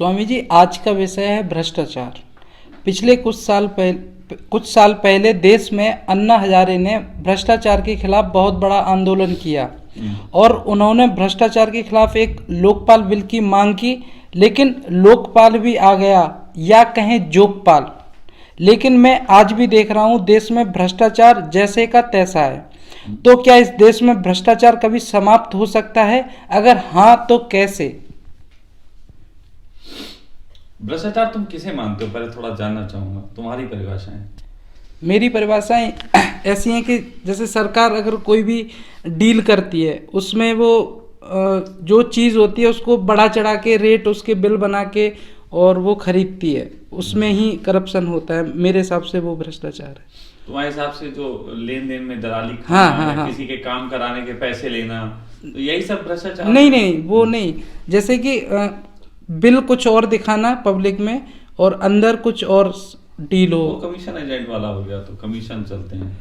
स्वामी जी, आज का विषय है भ्रष्टाचार। पिछले कुछ साल पहले देश में अन्ना हजारे ने भ्रष्टाचार के खिलाफ बहुत बड़ा आंदोलन किया और उन्होंने भ्रष्टाचार के खिलाफ एक लोकपाल बिल की मांग की, लेकिन लोकपाल भी आ गया या कहें जोगपाल। लेकिन मैं आज भी देख रहा हूँ देश में भ्रष्टाचार जैसे का तैसा है। तो क्या इस देश में भ्रष्टाचार कभी समाप्त हो सकता है? अगर हाँ तो कैसे? भ्रष्टाचार तुम किसे मानते हो, पहले थोड़ा जानना चाहूंगा, तुम्हारी परिभाषाएं। मेरी परिभाषाएं ऐसी हैं कि जैसे सरकार अगर कोई भी डील करती है उसमें वो जो चीज़ होती है उसको बढ़ा चढ़ा के रेट उसके बिल बना के और वो खरीदती है, उसमें ही करप्शन होता है। मेरे हिसाब से वो भ्रष्टाचार है। तुम्हारे हिसाब से जो लेन देन में दलाली हाँ, खाना, हाँ, हाँ। किसी के काम कराने के पैसे लेना, तो यही सब भ्रष्टाचार? नहीं नहीं, वो नहीं। जैसे कि बिल कुछ और दिखाना पब्लिक में और अंदर कुछ और डील हो। वो कमीशन एजेंट वाला हो गया, तो कमीशन चलते हैं।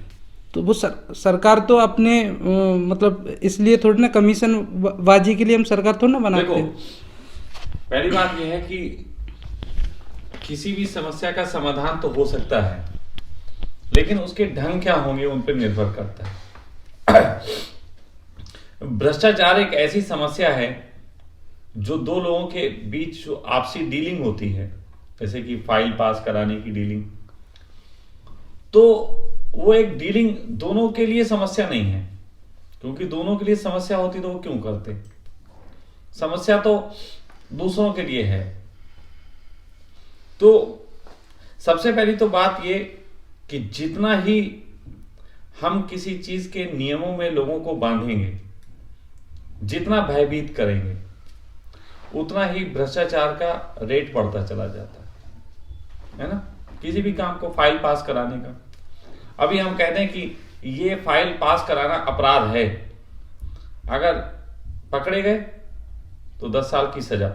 तो वो सरकार तो अपने मतलब इसलिए थोड़ी ना कमीशन बाजी के लिए हम सरकार थोड़ी ना बनाते देखो, हैं। पहली बात यह है कि किसी भी समस्या का समाधान तो हो सकता है, लेकिन उसके ढंग क्या होंगे उन पर निर्भर करता है। भ्रष्टाचार एक ऐसी समस्या है जो दो लोगों के बीच जो आपसी डीलिंग होती है, जैसे कि फाइल पास कराने की डीलिंग, तो वो एक डीलिंग दोनों के लिए समस्या नहीं है, क्योंकि दोनों के लिए समस्या होती तो वो क्यों करते। समस्या तो दूसरों के लिए है। तो सबसे पहली तो बात ये कि जितना ही हम किसी चीज के नियमों में लोगों को बांधेंगे, जितना भयभीत करेंगे, उतना ही भ्रष्टाचार का रेट बढ़ता चला जाता है ना। किसी भी काम को फाइल पास कराने का, अभी हम कहते हैं कि ये फाइल पास कराना अपराध है, अगर पकड़े गए तो 10 साल की सजा,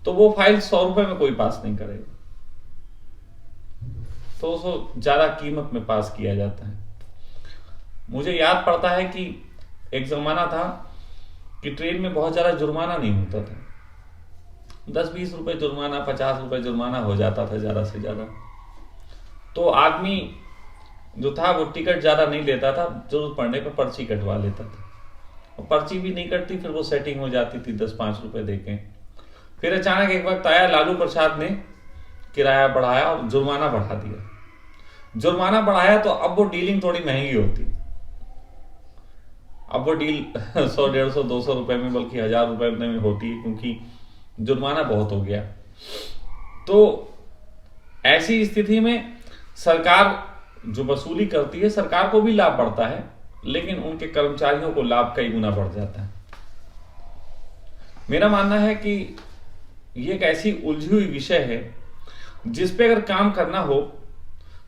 तो वो फाइल 100 रुपए में कोई पास नहीं करेगा, तो उसको ज्यादा कीमत में पास किया जाता है। मुझे याद पड़ता है कि एक जमाना था कि ट्रेन में बहुत ज्यादा जुर्माना नहीं होता था, 10-20 रुपए जुर्माना, 50 रुपए जुर्माना हो जाता था ज्यादा से ज्यादा। तो आदमी जो था वो टिकट ज्यादा नहीं लेता था, जरूरत पड़ने पर पर्ची कटवा लेता था, और पर्ची भी नहीं कटती, फिर वो सेटिंग हो जाती थी 10-5 रुपए देके। फिर अचानक एक वक्त आया, लालू प्रसाद ने किराया बढ़ाया और जुर्माना बढ़ा दिया। जुर्माना बढ़ाया तो अब वो डीलिंग थोड़ी महंगी होती, अब वो डील 100, 150, 200 रुपए में, बल्कि 1000 रुपए में होती है, क्योंकि जुर्माना बहुत हो गया। तो ऐसी स्थिति में सरकार जो वसूली करती है, सरकार को भी लाभ बढ़ता है, लेकिन उनके कर्मचारियों को लाभ कई गुना बढ़ जाता है। मेरा मानना है कि ये एक ऐसी उलझी हुई विषय है जिस पे अगर काम करना हो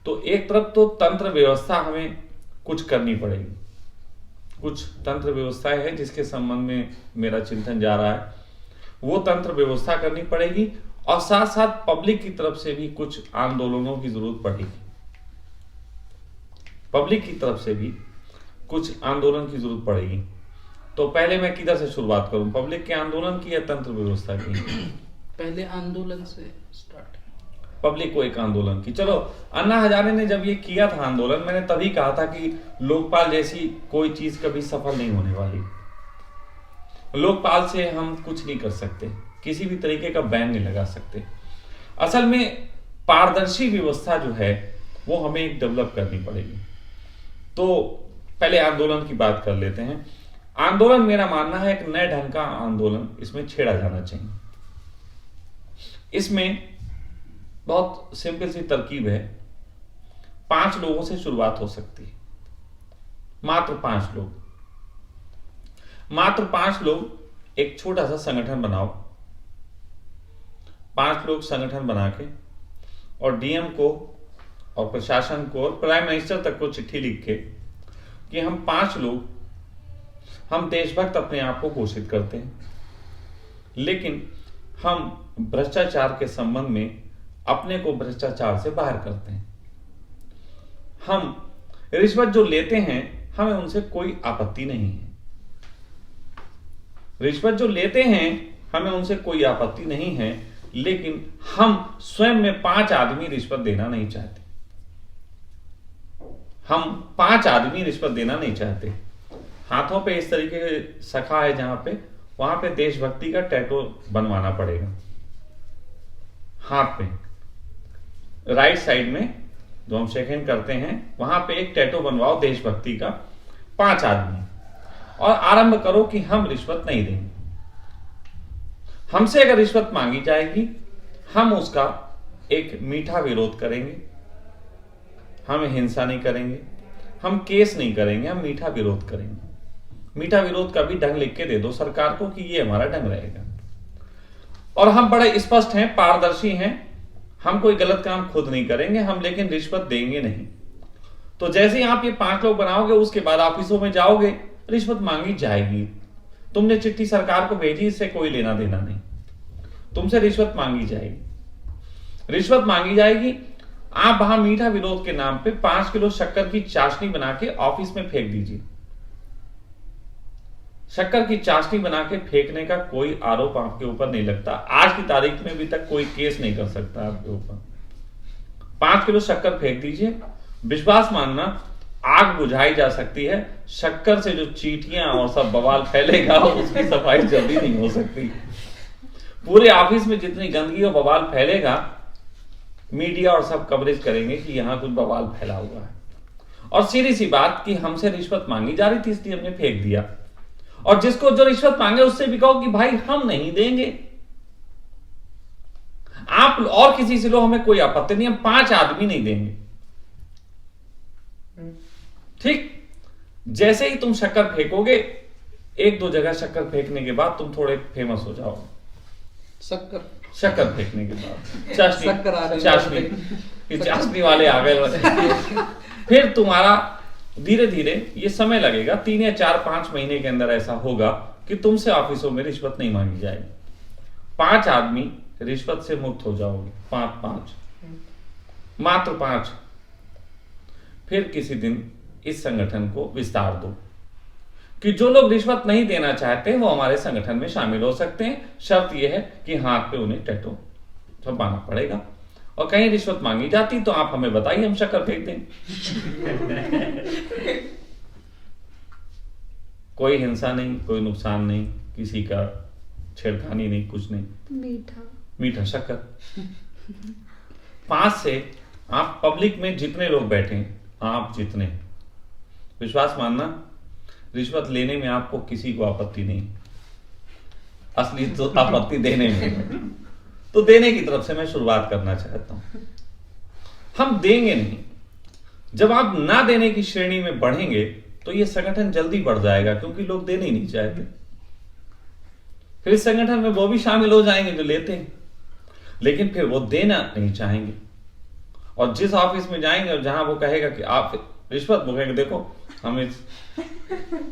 तो एक तरफ तो तंत्र व्यवस्था हमें कुछ करनी पड़ेगी, कुछ तंत्र व्यवस्थाएं हैं जिसके संबंध में मेरा चिंतन जा रहा है, वो तंत्र व्यवस्था करनी पड़ेगी, और साथ साथ पब्लिक की तरफ से भी कुछ आंदोलनों की जरूरत पड़ेगी। पब्लिक की तरफ से भी कुछ आंदोलन की जरूरत पड़ेगी। तो पहले मैं किधर से शुरुआत करूं, पब्लिक के आंदोलन की या तंत्र व्यवस्था की? पहले आंदोलन से स्टार्ट। पब्लिक को एक आंदोलन की। चलो, अन्ना हजारे ने जब ये किया था आंदोलन, मैंने तभी कहा था कि लोकपाल जैसी कोई चीज कभी सफल नहीं होने वाली। लोकपाल से हम कुछ नहीं कर सकते, किसी भी तरीके का बैन नहीं लगा सकते। असल में पारदर्शी व्यवस्था जो है वो हमें एक डेवलप करनी पड़ेगी। तो पहले आंदोलन की बात कर लेते हैं। आंदोलन, मेरा मानना है, एक नए ढंग का आंदोलन इसमें छेड़ा जाना चाहिए। इसमें बहुत सिंपल सी तरकीब है, 5 लोगों से शुरुआत हो सकती है, मात्र 5 लोग, मात्र 5 लोग एक छोटा सा संगठन बनाओ। 5 लोग संगठन बना के और डीएम को और प्रशासन को और प्राइम मिनिस्टर तक को चिट्ठी लिख के कि हम 5 लोग, हम देशभक्त अपने आप को घोषित करते हैं, लेकिन हम भ्रष्टाचार के संबंध में अपने को भ्रष्टाचार से बाहर करते हैं। हम रिश्वत जो लेते हैं हमें उनसे कोई आपत्ति नहीं है, रिश्वत जो लेते हैं हमें उनसे कोई आपत्ति नहीं है, लेकिन हम स्वयं में 5 आदमी रिश्वत देना नहीं चाहते। हम 5 आदमी रिश्वत देना नहीं चाहते। हाथों पे इस तरीके के सखा है जहां पे, वहां पे देशभक्ति का टैटू बनवाना पड़ेगा। हाथ पे राइट साइड में जो हम शेक हैंड करते हैं वहां पे एक टैटू बनवाओ देशभक्ति का, 5 आदमी, और आरंभ करो कि हम रिश्वत नहीं देंगे। हमसे अगर रिश्वत मांगी जाएगी हम उसका एक मीठा विरोध करेंगे। हम हिंसा नहीं करेंगे, हम केस नहीं करेंगे, हम मीठा विरोध करेंगे। मीठा विरोध का भी ढंग लिख के दे दो सरकार को कि ये हमारा ढंग रहेगा। और हम बड़े स्पष्ट हैं, पारदर्शी हैं, हम कोई गलत काम खुद नहीं करेंगे, हम लेकिन रिश्वत देंगे नहीं। तो जैसे ही आप ये 5 लोग बनाओगे उसके बाद ऑफिसों में जाओगे, रिश्वत मांगी जाएगी। तुमने चिट्ठी सरकार को भेजी, इससे कोई लेना देना नहीं, तुमसे रिश्वत मांगी जाएगी। रिश्वत मांगी जाएगी, आप वहां मीठा विरोध के नाम पे 5 किलो शक्कर की चाशनी बना के ऑफिस में फेंक दीजिए। शक्कर की चाशनी बना के फेंकने का कोई आरोप आपके ऊपर नहीं लगता। आज की तारीख में अभी तक कोई केस नहीं कर सकता आपके ऊपर। 5 किलो शक्कर फेंक दीजिए, विश्वास मानना आग बुझाई जा सकती है। शक्कर से जो चींटियां और सब बवाल फैलेगा उसकी सफाई जल्दी नहीं हो सकती। पूरे ऑफिस में जितनी गंदगी और बवाल फैलेगा, मीडिया और सब कवरेज करेंगे कि यहां कुछ बवाल फैला हुआ है। और सीधी सी बात कि हमसे रिश्वत मांगी जा रही थी इसलिए हमने फेंक दिया। और जिसको जो रिश्वत मांगे उससे भी कहो कि भाई हम नहीं देंगे, आप और किसी से लो, हमें कोई आपत्ति नहीं, हम 5 आदमी नहीं देंगे। ठीक, जैसे ही तुम शक्कर फेंकोगे, 1-2 जगह शक्कर फेंकने के बाद तुम थोड़े फेमस हो जाओगे। शक्कर फेंकने के बाद चाशनी वाले आ गए। फिर तुम्हारा धीरे धीरे ये समय लगेगा, 3 या 4-5 महीने के अंदर ऐसा होगा कि तुमसे ऑफिसों में रिश्वत नहीं मांगी जाएगी। 5 आदमी रिश्वत से मुक्त हो जाओगे, 5 मात्र 5। फिर किसी दिन इस संगठन को विस्तार दो कि जो लोग रिश्वत नहीं देना चाहते वो हमारे संगठन में शामिल हो सकते हैं। शर्त यह है कि हाथ पे उन्हें टैटू छपवाना पड़ेगा, और कहीं रिश्वत मांगी जाती तो आप हमें बताइए, हम शक्कर फेंक देंगे। कोई हिंसा नहीं, कोई नुकसान नहीं, किसी का छेड़खानी नहीं, कुछ नहीं, मीठा शक्कर। 5 से आप पब्लिक में जितने लोग बैठे हैं, आप जितने, विश्वास मानना रिश्वत लेने में आपको किसी को आपत्ति नहीं, असली तो आपत्ति देने में। तो देने की तरफ से मैं शुरुआत करना चाहता हूं। हम देंगे नहीं। जब आप ना देने की श्रेणी में बढ़ेंगे तो यह संगठन जल्दी बढ़ जाएगा, क्योंकि लोग देने ही नहीं चाहते। फिर इस संगठन में वो भी शामिल हो जाएंगे जो लेते हैं, लेकिन फिर वो देना नहीं चाहेंगे। और जिस ऑफिस में जाएंगे और जहां वो कहेगा कि आप रिश्वत, वो कहेंगे देखो हम इस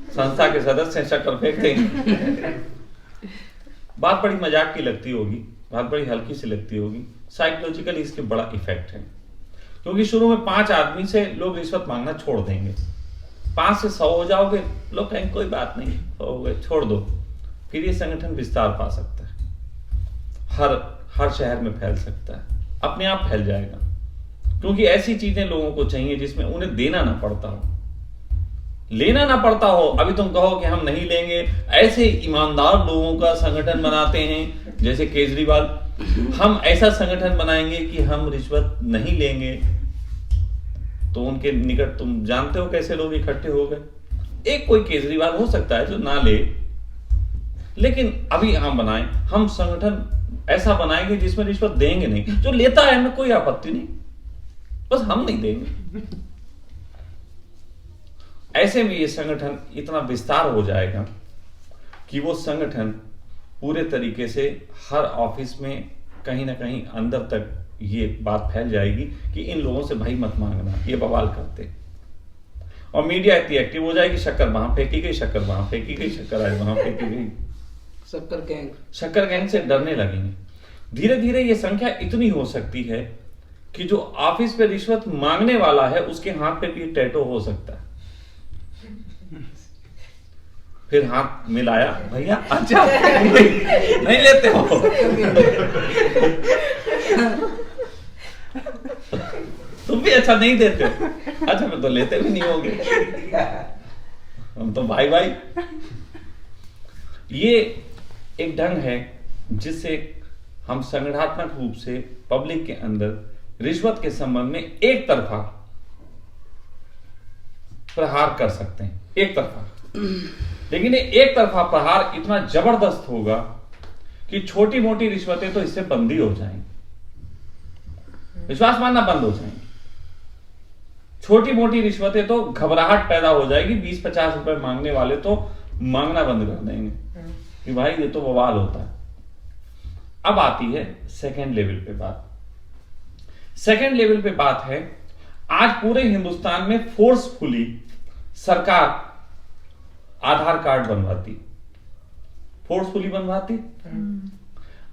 संस्था के सदस्य हैं, शक्कर फेंकते हैं। बात बड़ी मजाक की लगती होगी, बात बड़ी हल्की सी लगती होगी, साइकोलॉजिकली इसके बड़ा इफेक्ट है। क्योंकि शुरू में 5 आदमी से लोग रिश्वत मांगना छोड़ देंगे, 5 से 100 हो जाओगे, लोग कहेंगे कोई बात नहीं, हो गए, छोड़ दो। फिर ये संगठन विस्तार पा सकता है, हर शहर में फैल सकता है, अपने आप फैल जाएगा। क्योंकि ऐसी चीजें लोगों को चाहिए जिसमें उन्हें देना ना पड़ता हो, लेना ना पड़ता हो। अभी तुम कहो कि हम नहीं लेंगे, ऐसे ईमानदार लोगों का संगठन बनाते हैं जैसे केजरीवाल, हम ऐसा संगठन बनाएंगे कि हम रिश्वत नहीं लेंगे, तो उनके निकट तुम जानते हो कैसे लोग इकट्ठे हो गए। एक कोई केजरीवाल हो सकता है जो ना ले, लेकिन अभी हम बनाएं, हम संगठन ऐसा बनाएंगे जिसमें रिश्वत देंगे नहीं। जो लेता है हमें कोई आपत्ति नहीं, बस हम नहीं देंगे। ऐसे में ये संगठन इतना विस्तार हो जाएगा कि वो संगठन पूरे तरीके से हर ऑफिस में कहीं ना कहीं अंदर तक ये बात फैल जाएगी कि इन लोगों से भाई मत मांगना, ये बवाल करते। और मीडिया इतनी एक्टिव हो जाएगी, शक्कर वहां फेंकी गई, शक्कर वहां फेंकी गई, शक्कर आज वहां फेंकी गई, शक्कर गैंग से डरने लगेंगे। धीरे धीरे ये संख्या इतनी हो सकती है कि जो ऑफिस पे रिश्वत मांगने वाला है उसके हाथ पे भी टैटू हो सकता है। फिर हाथ मिलाया, भैया अच्छा नहीं लेते हो? तुम भी अच्छा नहीं देते हो? अच्छा मैं तो लेते भी नहीं होंगे, हम तो भाई भाई। ये एक ढंग है जिससे हम संगठनात्मक रूप से पब्लिक के अंदर रिश्वत के संबंध में एक तरफा प्रहार कर सकते हैं, एक तरफा। लेकिन ये एक तरफा प्रहार इतना जबरदस्त होगा कि छोटी मोटी रिश्वतें तो इससे बंद ही हो जाएंगी, विश्वास मानना बंद हो जाएंगी। छोटी मोटी रिश्वतें तो घबराहट पैदा हो जाएगी, 20-50 रुपए मांगने वाले तो मांगना बंद कर देंगे कि भाई ये तो बवाल होता है। अब आती है सेकंड लेवल पे बात। सेकंड लेवल पे बात है, आज पूरे हिंदुस्तान में फोर्सफुली सरकार आधार कार्ड बनवाती, फोर्सफुली बनवाती।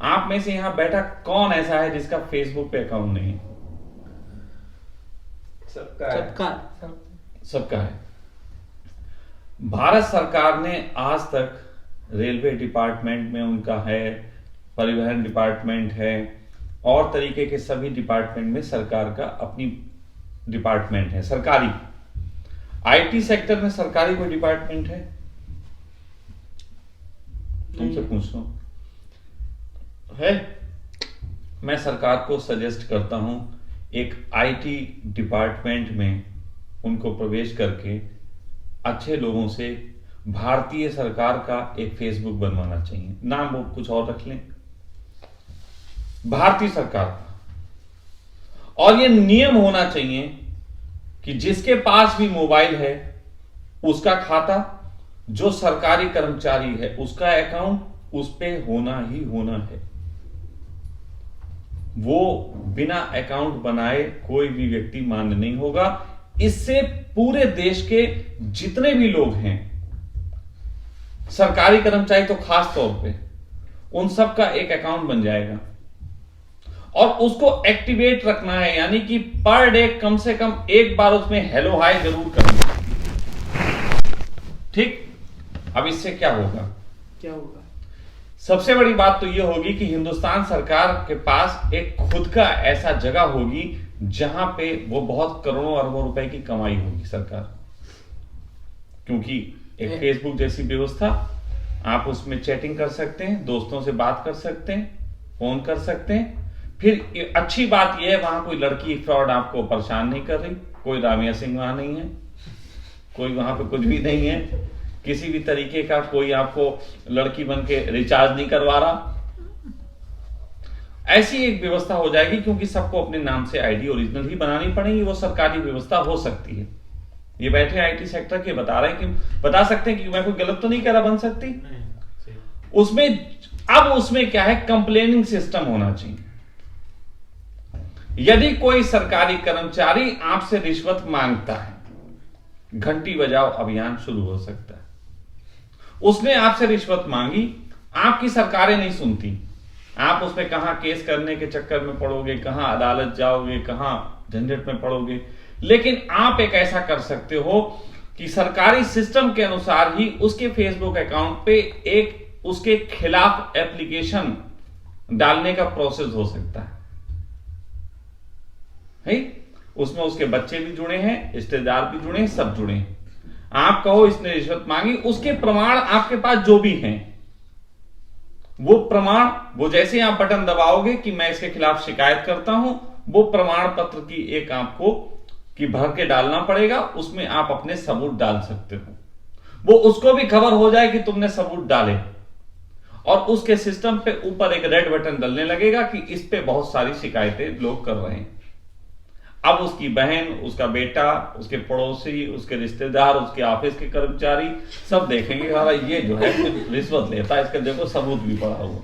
आप में से यहां बैठा कौन ऐसा है जिसका फेसबुक पे अकाउंट नहीं है? सबका है। भारत सरकार ने आज तक रेलवे डिपार्टमेंट में उनका है, परिवहन डिपार्टमेंट है, और तरीके के सभी डिपार्टमेंट में सरकार का अपनी डिपार्टमेंट है, सरकारी। आईटी सेक्टर में सरकारी कोई डिपार्टमेंट है? तुमसे पूछ रहा हूं, है? मैं सरकार को सजेस्ट करता हूं एक आईटी डिपार्टमेंट में उनको प्रवेश करके अच्छे लोगों से भारतीय सरकार का एक फेसबुक बनवाना चाहिए, नाम वो कुछ और रख लें, भारतीय सरकार का। और ये नियम होना चाहिए कि जिसके पास भी मोबाइल है उसका खाता, जो सरकारी कर्मचारी है उसका अकाउंट उस पे होना ही होना है। वो बिना अकाउंट बनाए कोई भी व्यक्ति मान्य नहीं होगा। इससे पूरे देश के जितने भी लोग हैं, सरकारी कर्मचारी तो खास तौर पे, उन सब का एक अकाउंट बन जाएगा। और उसको एक्टिवेट रखना है, यानी कि पर डे कम से कम एक बार उसमें हेलो हाय जरूर करना। ठीक, अब इससे क्या होगा? सबसे बड़ी बात तो यह होगी कि हिंदुस्तान सरकार के पास एक खुद का ऐसा जगह होगी जहां पे वो बहुत करोड़ों अरबों रुपए की कमाई होगी सरकार। क्योंकि एक फेसबुक जैसी व्यवस्था, आप उसमें चैटिंग कर सकते हैं, दोस्तों से बात कर सकते हैं, फोन कर सकते हैं। फिर अच्छी बात यह है वहां कोई लड़की फ्रॉड आपको परेशान नहीं कर रही, कोई रामिया सिंह वहां नहीं है, कोई वहां पे कुछ भी नहीं है, किसी भी तरीके का कोई आपको लड़की बन के रिचार्ज नहीं करवा रहा। ऐसी एक व्यवस्था हो जाएगी, क्योंकि सबको अपने नाम से आईडी ओरिजिनल ही बनानी पड़ेगी। वो सरकारी व्यवस्था हो सकती है। ये बैठे आईटी सेक्टर के बता रहे हैं कि बता सकते हैं कि मैं कोई गलत तो नहीं कह रहा, बन सकती उसमें। अब उसमें क्या है, कंप्लेनिंग सिस्टम होना चाहिए। यदि कोई सरकारी कर्मचारी आपसे रिश्वत मांगता है, घंटी बजाओ अभियान शुरू हो सकता है। उसने आपसे रिश्वत मांगी, आपकी सरकारें नहीं सुनती, आप उसमें कहां केस करने के चक्कर में पड़ोगे, कहां अदालत जाओगे, कहां झंझट में पड़ोगे। लेकिन आप एक ऐसा कर सकते हो कि सरकारी सिस्टम के अनुसार ही उसके फेसबुक अकाउंट पे एक उसके खिलाफ एप्लीकेशन डालने का प्रोसेस हो सकता है। उसमें उसके बच्चे भी जुड़े हैं, रिश्तेदार भी जुड़े हैं, सब जुड़े हैं। आप कहो इसने रिश्वत मांगी, उसके प्रमाण आपके पास जो भी हैं, वो प्रमाण, वो जैसे आप बटन दबाओगे कि मैं इसके खिलाफ शिकायत करता हूं, वो प्रमाण पत्र की एक आपको कि भर के डालना पड़ेगा। उसमें आप अपने सबूत डाल सकते हो। वो उसको भी खबर हो जाए कि तुमने सबूत डाले, और उसके सिस्टम पे ऊपर एक रेड बटन डलने लगेगा कि इस पे बहुत सारी शिकायतें लोग कर रहे हैं। अब उसकी बहन, उसका बेटा, उसके पड़ोसी, उसके रिश्तेदार, उसके ऑफिस के कर्मचारी सब देखेंगे ये जो है रिश्वत लेता है, इसका देखो सबूत भी पड़ा हुआ।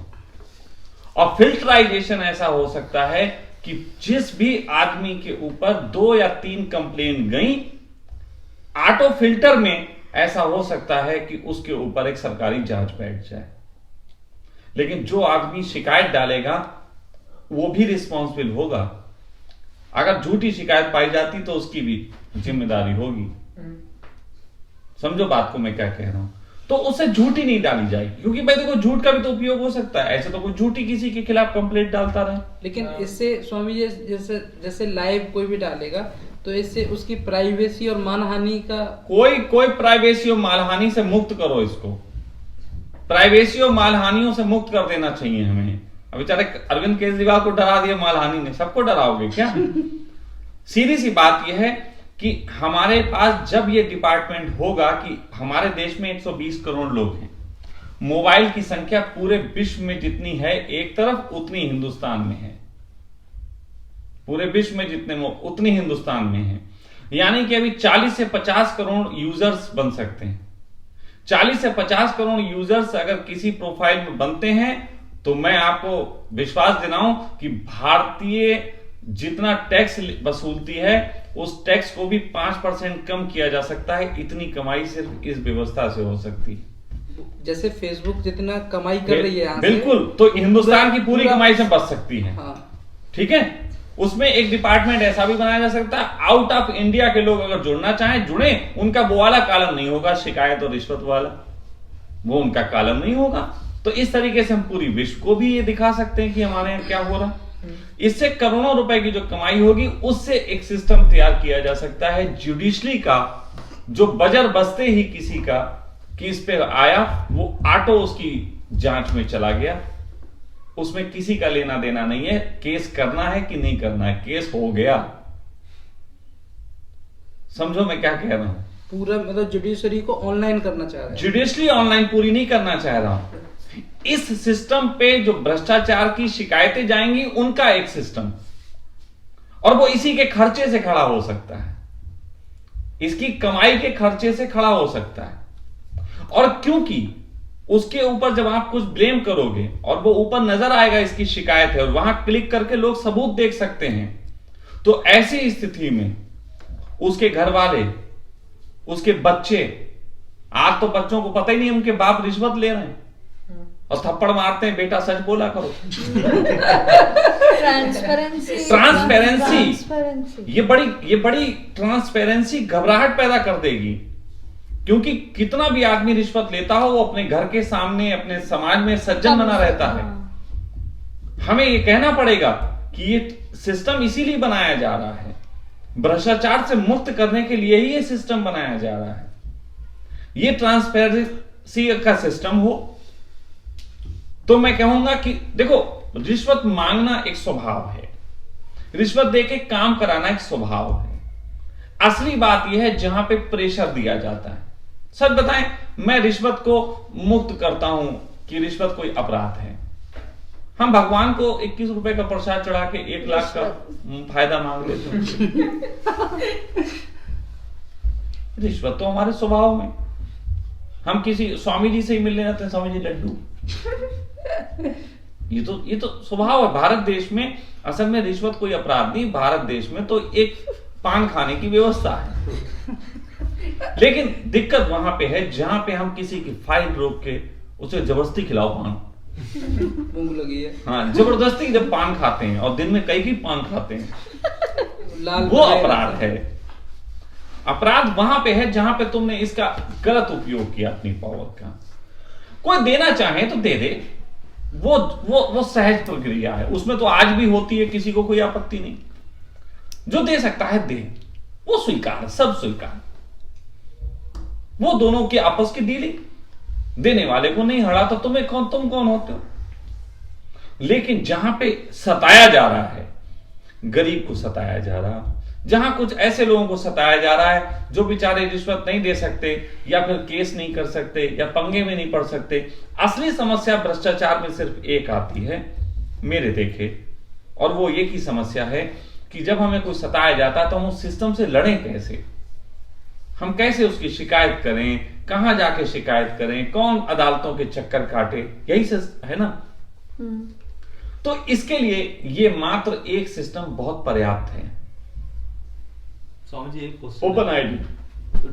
और फिल्टराइजेशन ऐसा हो सकता है कि जिस भी आदमी के ऊपर 2 या 3 कंप्लेन गई, ऑटो फिल्टर में ऐसा हो सकता है कि उसके ऊपर एक सरकारी जांच बैठ जाए। लेकिन जो आदमी शिकायत डालेगा वो भी रिस्पॉन्सिबल होगा। अगर झूठी शिकायत पाई जाती तो उसकी भी जिम्मेदारी होगी। समझो बात को मैं क्या कह रहा हूं। तो उससे झूठी नहीं डाली जाएगी, क्योंकि भाई देखो झूठ का भी तो उपयोग हो सकता है, ऐसे तो कोई झूठी किसी के खिलाफ कंप्लेंट डालता रहे। लेकिन इससे स्वामी जी जैसे जैसे लाइव कोई भी डालेगा तो इससे उसकी प्राइवेसी और मानहानि का कोई प्राइवेसी और मानहानि से मुक्त करो इसको, प्राइवेसी और मानहानियों से मुक्त कर देना चाहिए हमें। अब बेचारे अरविंद केजरीवाल को डरा दिया मानहानि ने, सबको डराओगे क्या? सीधी सी बात यह है कि हमारे पास जब ये डिपार्टमेंट होगा कि हमारे देश में 120 करोड़ लोग हैं, मोबाइल की संख्या पूरे विश्व में जितनी है एक तरफ उतनी हिंदुस्तान में है, पूरे विश्व में जितने उतनी हिंदुस्तान में है, यानी कि अभी 40 से 50 करोड़ यूजर्स बन सकते हैं। 40 से 50 करोड़ यूजर्स अगर किसी प्रोफाइल में बनते हैं तो मैं आपको विश्वास दिलाऊं कि भारतीय जितना टैक्स वसूलती है उस टैक्स को भी 5% कम किया जा सकता है। इतनी कमाई सिर्फ इस व्यवस्था से हो सकती है। जैसे फेसबुक जितना कमाई कर रही है यहाँ बिल्कुल, तो हिंदुस्तान की पूरी कमाई से बच सकती है। हाँ। ठीक है, उसमें एक डिपार्टमेंट ऐसा भी बनाया जा सकता है, आउट ऑफ इंडिया के लोग अगर जुड़ना चाहें जुड़े, उनका वो वाला कॉलम नहीं होगा शिकायत और रिश्वत वाला, वो उनका कॉलम नहीं होगा। तो इस तरीके से हम पूरी विश्व को भी ये दिखा सकते हैं कि हमारे यहाँ क्या हो रहा है। इससे करोड़ों रुपए की जो कमाई होगी उससे एक सिस्टम तैयार किया जा सकता है जुडिशरी का, जो बजर बसते ही किसी का कि इस पे आया वो ऑटो उसकी जांच में चला गया, उसमें किसी का लेना देना नहीं है, केस करना है कि नहीं करना है, केस हो गया। समझो मैं क्या कह रहा हूं? पूरा मतलब जुडिशरी को ऑनलाइन करना चाह रहे हैं। जुडिशरी ऑनलाइन पूरी नहीं करना चाह रहा हूं, इस सिस्टम पे जो भ्रष्टाचार की शिकायतें जाएंगी उनका एक सिस्टम, और वो इसी के खर्चे से खड़ा हो सकता है, इसकी कमाई के खर्चे से खड़ा हो सकता है। और क्योंकि उसके ऊपर जब आप कुछ ब्लेम करोगे और वो ऊपर नजर आएगा इसकी शिकायत है और वहां क्लिक करके लोग सबूत देख सकते हैं, तो ऐसी स्थिति में उसके घर वाले, उसके बच्चे, आज तो बच्चों को पता ही नहीं उनके बाप रिश्वत ले रहे हैं और थप्पड़ मारते हैं, बेटा सच बोला करो। ट्रांसपेरेंसी ये बड़ी ट्रांसपेरेंसी घबराहट पैदा कर देगी, क्योंकि कितना भी आदमी रिश्वत लेता हो वो अपने घर के सामने अपने समाज में सज्जन बना रहता है। हमें ये कहना पड़ेगा कि ये सिस्टम इसीलिए बनाया जा रहा है, भ्रष्टाचार से मुक्त करने के लिए ही ये सिस्टम बनाया जा रहा है। ये ट्रांसपेरेंसी का सिस्टम हो तो मैं कहूंगा कि देखो, रिश्वत मांगना एक स्वभाव है, रिश्वत देके काम कराना एक स्वभाव है। असली बात यह है जहां पे प्रेशर दिया जाता है। सच बताएं, मैं रिश्वत को मुक्त करता हूं कि रिश्वत कोई अपराध है। हम भगवान को 21 रुपए का प्रसाद चढ़ा के 1 लाख का फायदा मांग लेते हैं। रिश्वत तो हमारे स्वभाव में, हम किसी स्वामी जी से ही मिलने जाते हैं, स्वामी जी लड्डू, ये तो स्वभाव है। भारत देश में असल में रिश्वत कोई अपराध नहीं, भारत देश में तो एक पान खाने की व्यवस्था है। लेकिन दिक्कत वहां पे है जहां पे हम किसी की फाइल रोक के उसे जबरदस्ती खिलाओ पान, भूख लगी है, हाँ, जबरदस्ती जब पान खाते हैं और दिन में कई पान खाते हैं, वो अपराध है। अपराध वहां पे है जहां पे तुमने इसका गलत उपयोग किया अपनी पावर का। कोई देना चाहे तो दे दे, वो सहज प्रक्रिया है, उसमें तो आज भी होती है, किसी को कोई आपत्ति नहीं। जो दे सकता है दे, वो स्वीकार, सब स्वीकार, वो दोनों की आपस की डीलिंग। देने वाले को नहीं हड़ा तो तुम कौन होते हो? लेकिन जहां पे सताया जा रहा है, गरीब को सताया जा रहा, जहां कुछ ऐसे लोगों को सताया जा रहा है जो बेचारे रिश्वत नहीं दे सकते या फिर केस नहीं कर सकते या पंगे में नहीं पड़ सकते। असली समस्या भ्रष्टाचार में सिर्फ एक आती है मेरे देखे, और वो ये की समस्या है कि जब हमें कोई सताया जाता है तो हम उस सिस्टम से लड़ें कैसे, हम कैसे उसकी शिकायत करें, कहां जाके शिकायत करें, कौन अदालतों के चक्कर काटे, यही है ना। तो इसके लिए ये मात्र एक सिस्टम बहुत पर्याप्त है। स्वामी जी, एक क्वेश्चन, ओपन आईडी, तो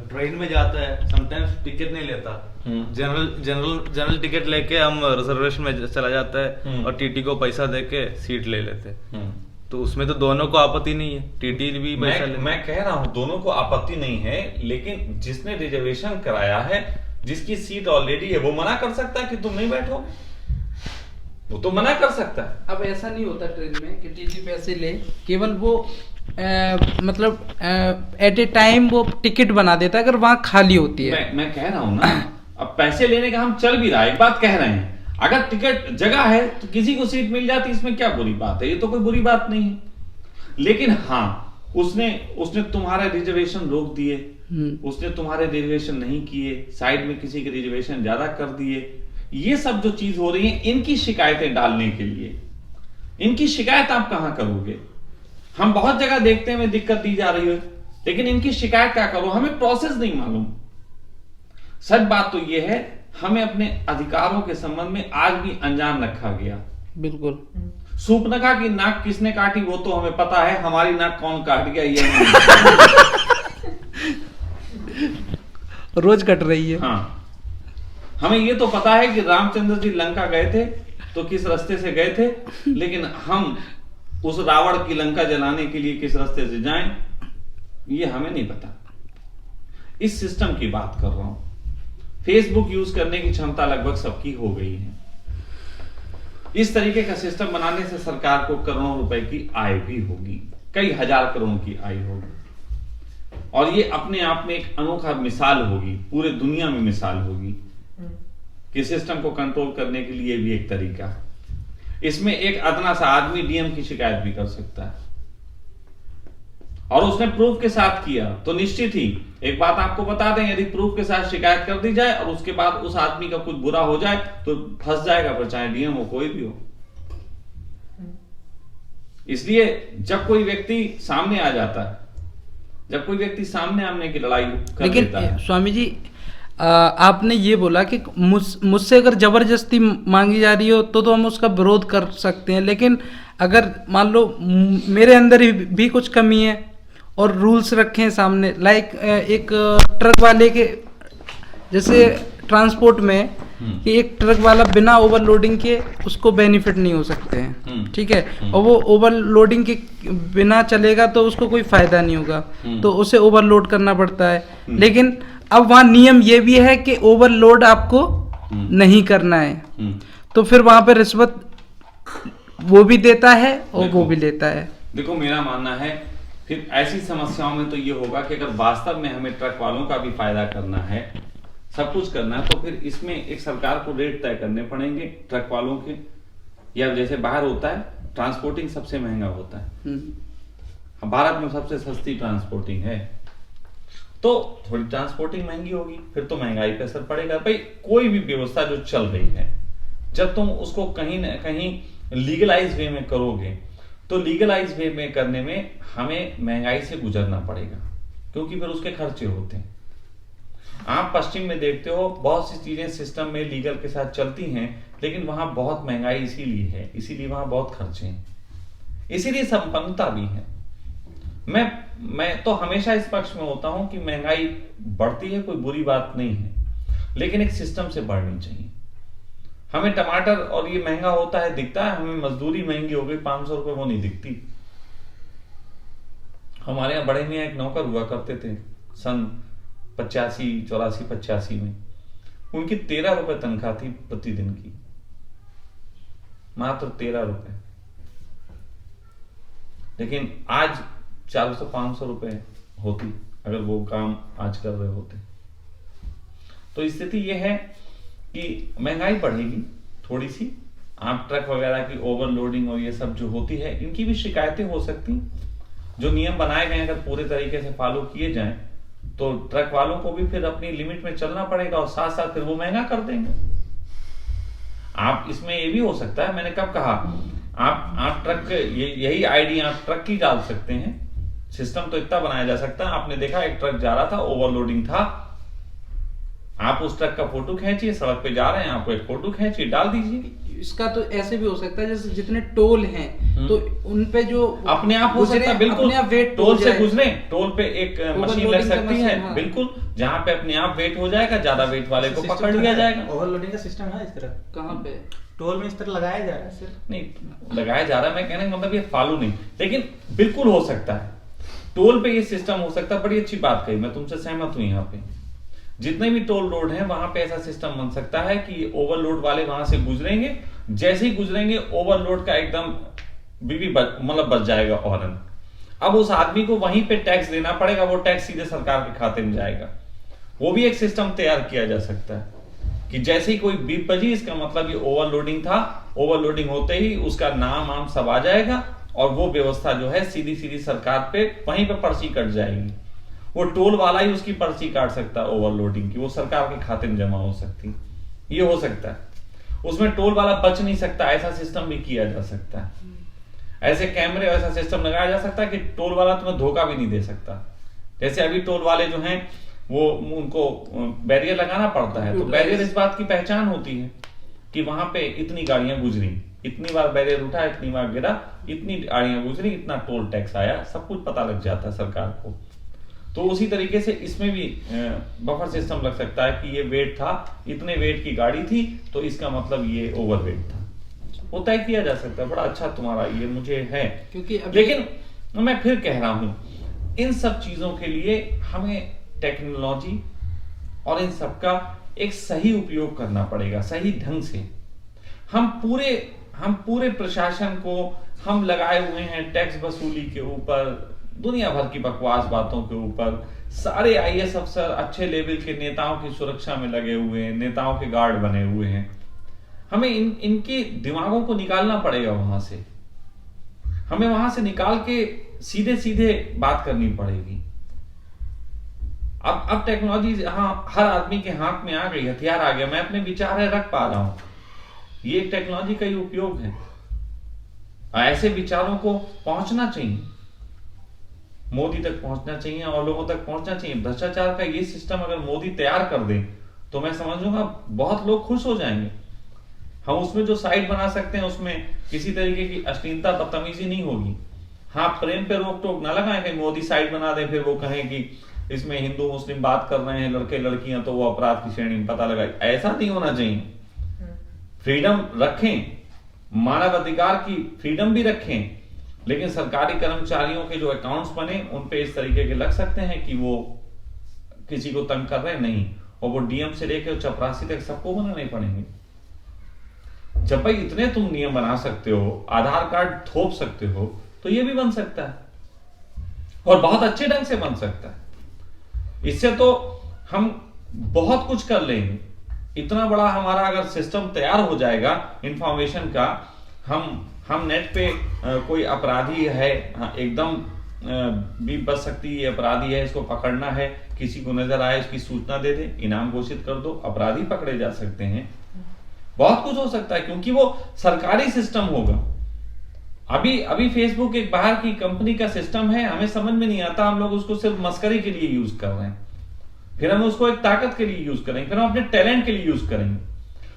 ट्रेन में जाता है, समटाइम्स टिकट नहीं लेता, जनरल टिकट लेके हम रिजर्वेशन में चला जाता है और टीटी को पैसा देके सीट ले लेते हैं, तो उसमें तो दोनों को आपत्ति नहीं है, टीटी भी पैसा ले। मैं कह रहा हूं दोनों को आपत्ति नहीं है, लेकिन जिसने रिजर्वेशन कराया है जिसकी सीट ऑलरेडी है वो मना कर सकता है कि तुम नहीं बैठो, वो तो मना कर सकता है। अब ऐसा नहीं होता ट्रेन में कि टीटी पैसे ले, केवल वो मतलब एट ए टाइम वो टिकट बना देता है अगर वहां खाली होती है। मैं कह रहा हूं ना, अब पैसे लेने का हम चल भी रहा है, एक बात कह रहे हैं, अगर टिकट जगह है तो किसी को सीट मिल जाती, इसमें क्या बुरी बात है, ये तो कोई बुरी बात नहीं है। लेकिन हाँ, उसने तुम्हारा रिजर्वेशन रोक दिए, उसने तुम्हारे रिजर्वेशन नहीं किए, साइड में किसी के रिजर्वेशन ज्यादा कर दिए, ये सब जो चीज हो रही है, इनकी शिकायतें डालने के लिए, इनकी शिकायत आप कहां करोगे? हम बहुत जगह देखते हैं दिक्कत दी जा रही है, लेकिन इनकी शिकायत क्या करो? हमें प्रोसेस नहीं मालूम। सच बात तो यह है, हमें अपने अधिकारों के संबंध में आज भी अनजान रखा गया। बिल्कुल। सूपनखा की नाक किसने काटी वो तो हमें पता है, हमारी नाक कौन काट गया ये रोज कट रही है। हाँ, हमें ये तो पता है कि रामचंद्र जी लंका गए थे तो किस रास्ते से गए थे, लेकिन हम उस रावण की लंका जलाने के लिए किस रास्ते से जाएं ये हमें नहीं पता। इस सिस्टम की बात कर रहा हूं। फेसबुक यूज करने की क्षमता लगभग सबकी हो गई है। इस तरीके का सिस्टम बनाने से सरकार को करोड़ों रुपए की आय भी होगी, कई हजार करोड़ की आय होगी, और ये अपने आप में एक अनोखा मिसाल होगी, पूरे दुनिया में मिसाल होगी कि सिस्टम को कंट्रोल करने के लिए भी एक तरीका है। इसमें एक अदना सा आदमी डीएम की शिकायत भी कर सकता है, और उसने प्रूफ के साथ किया तो निश्चित ही एक बात आपको बता दें, यदि प्रूफ के साथ शिकायत कर दी जाए और उसके बाद उस आदमी का कुछ बुरा हो जाए तो फंस जाएगा, फिर चाहे डीएम हो कोई भी हो। इसलिए जब कोई व्यक्ति सामने आ जाता है, जब कोई व्यक्ति सामने आने की लड़ाई कर लेता है। लेकिन स्वामी जी, आपने ये बोला कि मुझसे अगर जबरदस्ती मांगी जा रही हो तो हम उसका विरोध कर सकते हैं, लेकिन अगर मान लो मेरे अंदर भी कुछ कमी है और रूल्स रखे हैं सामने, लाइक एक ट्रक वाले के जैसे ट्रांसपोर्ट में कि एक ट्रक वाला बिना ओवरलोडिंग के उसको बेनिफिट नहीं हो सकते हैं, ठीक है, और वो ओवरलोडिंग के बिना चलेगा तो उसको कोई फायदा नहीं होगा, तो उसे ओवरलोड करना पड़ता है। लेकिन अब वहाँ नियम ये भी है कि ओवरलोड आपको नहीं करना है, तो फिर वहां पे रिश्वत वो भी देता है और वो भी लेता है। देखो, मेरा मानना है फिर ऐसी समस्याओं में तो ये होगा कि अगर वास्तव में हमें ट्रक वालों का भी फायदा करना है, सब कुछ करना है, तो फिर इसमें एक सरकार को रेट तय करने पड़ेंगे ट्रक वालों के, या जैसे बाहर होता है ट्रांसपोर्टिंग सबसे महंगा होता है, भारत में सबसे सस्ती ट्रांसपोर्टिंग है, तो थोड़ी ट्रांसपोर्टिंग महंगी होगी, फिर तो महंगाई पे असर पड़ेगा। भाई कोई भी व्यवस्था जो चल रही है, जब तुम उसको कहीं ना कहीं लीगलाइज वे में करोगे तो लीगलाइज वे में करने में हमें महंगाई से गुजरना पड़ेगा, क्योंकि फिर उसके खर्चे होते हैं। आप पश्चिम में देखते हो बहुत सी चीजें सिस्टम में लीगल के साथ चलती हैं, लेकिन वहां बहुत महंगाई इसीलिए है, इसीलिए वहां बहुत खर्चे हैं, इसीलिए संपन्नता भी है। मैं तो हमेशा इस पक्ष में होता हूं कि महंगाई बढ़ती है, कोई बुरी बात नहीं है, लेकिन एक सिस्टम से बढ़नी चाहिए। हमें टमाटर और ये महंगा होता है दिखता है, हमें मजदूरी महंगी हो गई 500 रुपए, वो नहीं दिखती। हमारे यहाँ बड़े मियाँ एक नौकर हुआ करते थे सन 85 में, उनकी 13 रुपए तनख्वाह थी प्रतिदिन की, मात्र 13 रुपए, लेकिन आज 400-500 रुपए होती अगर वो काम आज कर रहे होते। तो स्थिति यह है कि महंगाई बढ़ेगी थोड़ी सी, आप ट्रक वगैरह की ओवरलोडिंग और ये सब जो होती है, इनकी भी शिकायतें हो सकती। जो नियम बनाए गए अगर पूरे तरीके से फॉलो किए जाएं तो ट्रक वालों को भी फिर अपनी लिमिट में चलना पड़ेगा, और साथ साथ फिर वो महंगा कर देंगे। आप इसमें ये भी हो सकता है, मैंने कब कहा, आप ट्रक यही आईडी आप ट्रक की डाल सकते हैं, सिस्टम तो इतना बनाया जा सकता है। आपने देखा एक ट्रक जा रहा था, ओवरलोडिंग था, आप उस ट्रक का फोटो खींचिए, सड़क पे जा रहे हैं, आपको एक फोटो खींचिए डाल दीजिए। इसका तो ऐसे भी हो सकता है जैसे जितने टोल हैं तो उन पे जो अपने आप हो सकता है, बिल्कुल टोल से गुजरे, टोल पे एक मशीन लग सकती है, हाँ। बिल्कुल, जहाँ पे अपने आप वेट हो जाएगा, ज्यादा वेट वाले को पकड़ लिया जाएगा। ओवरलोडिंग का सिस्टम है इस तरह, कहाँ पे टोल में इस तरह लगाया जा रहा है? सिर्फ नहीं लगाया जा रहा है, मैं कहने का मतलब ये फॉलो नहीं, लेकिन बिल्कुल हो सकता है टोल पे ये सिस्टम हो सकता है। बड़ी अच्छी बात कही, मैं तुमसे सहमत हूं यहाँ पे। जितने भी टोल रोड हैं वहां पे ऐसा सिस्टम बन सकता है कि ओवरलोड वाले वहां से गुजरेंगे, जैसे ही गुजरेंगे ओवरलोड का एकदम मतलब बच जाएगा हॉर्न। अब उस आदमी को वहीं पे टैक्स देना पड़ेगा, वो टैक्स सीधे सरकार के खाते में जाएगा। वो भी एक सिस्टम तैयार किया जा सकता है कि जैसे ही कोई बीप बजी, इसका मतलब ये ओवरलोडिंग था, ओवरलोडिंग होते ही उसका नाम सब आ जाएगा और वो व्यवस्था जो है सीधी सीधी सरकार पे वहीं पे पर्ची कट जाएगी। वो टोल वाला ही उसकी पर्ची काट सकता है ओवरलोडिंग की, वो सरकार के खाते में जमा हो सकती, ये हो सकता है। उसमें टोल वाला बच नहीं सकता, ऐसा सिस्टम भी किया जा सकता है। ऐसे कैमरे, ऐसा सिस्टम लगाया जा सकता है कि टोल वाला तुम्हें धोखा भी नहीं दे सकता। जैसे अभी टोल वाले जो हैं वो उनको बैरियर लगाना पड़ता है, तो बैरियर इस बात की पहचान होती है कि वहां पे इतनी गाड़ियां गुजरी, इतनी बार बैरियर उठा, इतनी बार गिरा, इतनी गाड़ियां गुजरी, इतना टोल टैक्स आया, सब कुछ पता लग जाता है सरकार को। तो उसी तरीके से इसमें भी बफर सिस्टम लग सकता है कि ये वेट था, इतने वेट की गाड़ी थी तो इसका मतलब ये ओवर वेट था, वो तय किया जा सकता है। बड़ा अच्छा तुम्हारा ये मुझे है, क्योंकि लेकिन मैं फिर कह रहा हूं इन सब चीजों के लिए हमें टेक्नोलॉजी और इन सब का एक सही उपयोग करना पड़ेगा, सही ढंग से। हम पूरे प्रशासन को हम लगाए हुए हैं टैक्स वसूली के ऊपर, दुनिया भर की बकवास बातों के ऊपर। सारे आईएएस अफसर अच्छे लेवल के नेताओं की सुरक्षा में लगे हुए हैं, नेताओं के गार्ड बने हुए हैं। हमें इनके दिमागों को निकालना पड़ेगा वहां से, हमें वहां से निकाल के सीधे सीधे बात करनी पड़ेगी। अब टेक्नोलॉजी हर आदमी के हाथ में आ गई, हथियार आ गया, मैं अपने विचार रख पा रहा हूं, ये एक टेक्नोलॉजी का ही उपयोग है। ऐसे विचारों को पहुंचना चाहिए, मोदी तक पहुंचना चाहिए और लोगों तक पहुंचना चाहिए। भ्रष्टाचार का ये सिस्टम अगर मोदी तैयार कर दे तो मैं समझूंगा बहुत लोग खुश हो जाएंगे। हम उसमें जो साइट बना सकते हैं उसमें किसी तरीके की अश्लीलता बदतमीजी नहीं होगी। हाँ, प्रेम पे रोक टोक ना लगाएं कि मोदी साइट बना दे फिर वो कहें कि इसमें हिंदू मुस्लिम बात कर रहे हैं, लड़के लड़कियां, तो वो अपराध की श्रेणी में पता लगाए। ऐसा नहीं होना चाहिए। फ्रीडम रखें, मानव अधिकार की फ्रीडम भी रखें, लेकिन सरकारी कर्मचारियों के जो अकाउंट्स बने उन पे इस तरीके के लग सकते हैं कि वो किसी को तंग कर रहे नहीं, और वो डीएम से लेकर चपरासी तक सबको बनाने पड़ेंगे। जब भाई इतने तुम नियम बना सकते हो, आधार कार्ड थोप सकते हो, तो ये भी बन सकता है और बहुत अच्छे ढंग से बन सकता है। इससे तो हम बहुत कुछ कर लेंगे। इतना बड़ा हमारा अगर सिस्टम तैयार हो जाएगा इंफॉर्मेशन का, हम नेट पे कोई अपराधी है, एकदम भी बच सकती है, अपराधी है, इसको पकड़ना है, किसी को नजर आए उसकी सूचना दे दे, इनाम घोषित कर दो, अपराधी पकड़े जा सकते हैं। बहुत कुछ हो सकता है क्योंकि वो सरकारी सिस्टम होगा। अभी फेसबुक एक बाहर की कंपनी का सिस्टम है, हमें समझ में नहीं आता, हम लोग उसको सिर्फ मस्करी के लिए यूज कर रहे हैं, फिर हम उसको एक ताकत के लिए यूज करेंगे, फिर हम अपने टैलेंट के लिए यूज करेंगे,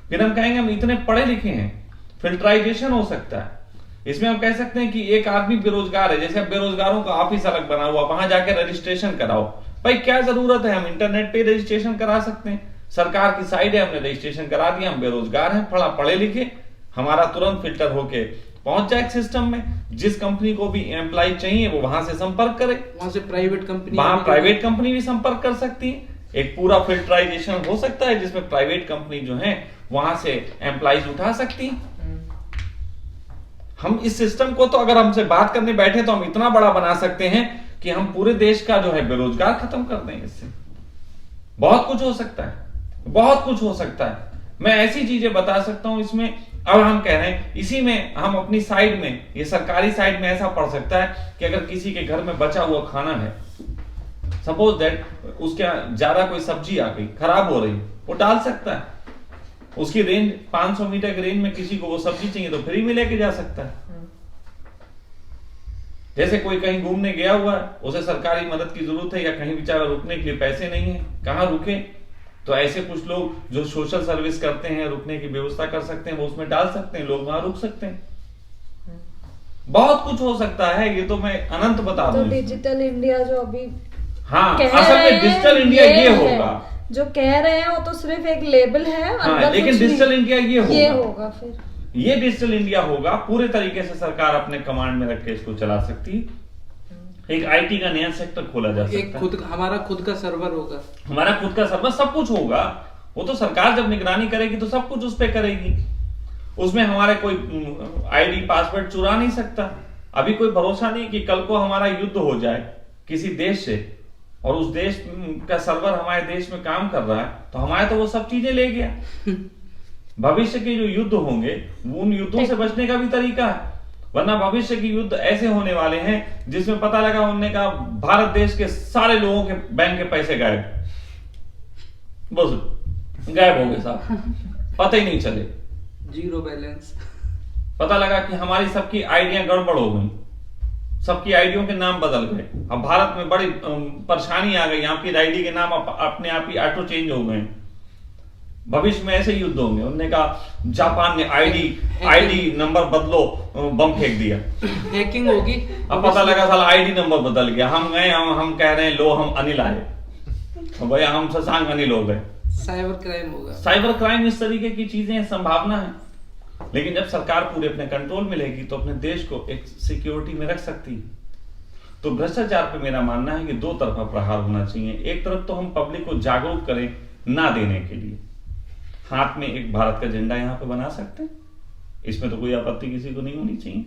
फिर हम कहेंगे हम इतने पढ़े लिखे हैं। फिल्टराइजेशन हो सकता है इसमें। हम कह सकते हैं कि एक आदमी बेरोजगार है, जैसे बेरोजगारों का ऑफिस अलग बना हुआ, वहां जाके रजिस्ट्रेशन कराओ। भाई क्या जरूरत है, हम इंटरनेट पे रजिस्ट्रेशन करा सकते हैं, सरकार की साइट है, हमने रजिस्ट्रेशन करा दिया, हम बेरोजगार हैं, पढ़े लिखे, हमारा तुरंत फिल्टर होके पहुंच जाए सिस्टम में। जिस कंपनी को भी एम्प्लॉय चाहिए वो वहां से संपर्क करे, वहां से प्राइवेट कंपनी भी संपर्क कर सकती है। एक पूरा फिल्टराइजेशन हो सकता है जिसमें प्राइवेट कंपनी जो है वहां से एम्प्लॉयज उठा सकती। हम इस सिस्टम को तो अगर हमसे बात करने बैठे तो हम इतना बड़ा बना सकते हैं कि हम पूरे देश का जो है बेरोजगार खत्म कर देंगे। इससे बहुत कुछ हो सकता है, बहुत कुछ हो सकता है। मैं ऐसी चीजें बता सकता हूं इसमें। अब हम कह रहे हैं इसी में हम अपनी साइड में, ये सरकारी साइड में ऐसा पड़ सकता है कि अगर किसी के घर में बचा हुआ खाना है, सपोज दैट उसके ज्यादा कोई सब्जी आ गई, खराब हो रही, वो डाल सकता है। उसकी रेंज 500 मीटर की रेंज में किसी को वो सब्जी चाहिए तो फ्री में लेके जा सकता है। जैसे कोई कहीं घूमने गया हुआ है, उसे सरकारी मदद की जरूरत है या कहीं बेचारा रुकने के लिए पैसे नहीं है, कहां रुके, तो ऐसे कुछ लोग जो सोशल सर्विस करते हैं, रुकने की व्यवस्था कर सकते हैं, वो उसमें डाल सकते हैं, लोग वहां रुक सकते हैं। बहुत कुछ हो सकता है, ये तो मैं अनंत बता दूं। तो डिजिटल इंडिया जो अभी असल में डिजिटल इंडिया ये होगा जो कह रहे हैं, वो तो सिर्फ एक लेबल है, लेकिन डिजिटल इंडिया ये होगा। फिर ये डिजिटल इंडिया होगा, पूरे तरीके से सरकार अपने कमांड में रख के इसको चला सकती है। एक आईटी का नया सेक्टर खोला जा सकता है। खुद हमारा खुद का सर्वर होगा, हमारा खुद का सर्वर, सब कुछ होगा। वो तो सरकार जब निगरानी करेगी तो सब कुछ उस पे करेगी। उसमें हमारे कोई आईडी पासवर्ड चुरा नहीं सकता। अभी कोई भरोसा नहीं कि कल को हमारा युद्ध हो जाए किसी देश से और उस देश का सर्वर हमारे देश में काम कर रहा है तो हमारे तो वो सब चीजें ले गया। भविष्य के जो युद्ध होंगे उन युद्धों से बचने का भी तरीका है, वरना भविष्य के युद्ध ऐसे होने वाले हैं जिसमें पता लगा उन्होंने कहा भारत देश के सारे लोगों के बैंक के पैसे गायब, बस गायब हो गए साहब, पता ही नहीं चले, 0 बैलेंस। पता लगा कि हमारी सबकी आईडियां गड़बड़ हो गई, सबकी आईडियों के नाम बदल गए। अब भारत में बड़ी परेशानी आ गई, आपकी आईडी के नाम अपने आप ही ऑटो चेंज हो गए। भविष्य में ऐसे युद्ध होंगे। उन्होंने कहा जापान ने आईडी नंबर बदलो, बम फेंक दिया, हैकिंग होगी। अब पता लगा साला आईडी नंबर बदल गया, हम गए हम कह रहे हैं लो हम अनिल आए, तो भैया हम शशांक अनिल हो गए। साइबर क्राइम होगा। साइबर क्राइम इस तरीके की चीजें संभावना है। लेकिन जब सरकार पूरे अपने कंट्रोल में लेगी तो अपने देश को एक सिक्योरिटी में रख सकती है। तो भ्रष्टाचार पे मेरा मानना है कि 2 तरफा प्रहार होना चाहिए। एक तरफ तो हम पब्लिक को जागरूक करें ना देने के लिए, हाथ में एक भारत का झंडा यहाँ पे बना सकते हैं, इसमें तो कोई आपत्ति किसी को नहीं होनी चाहिए।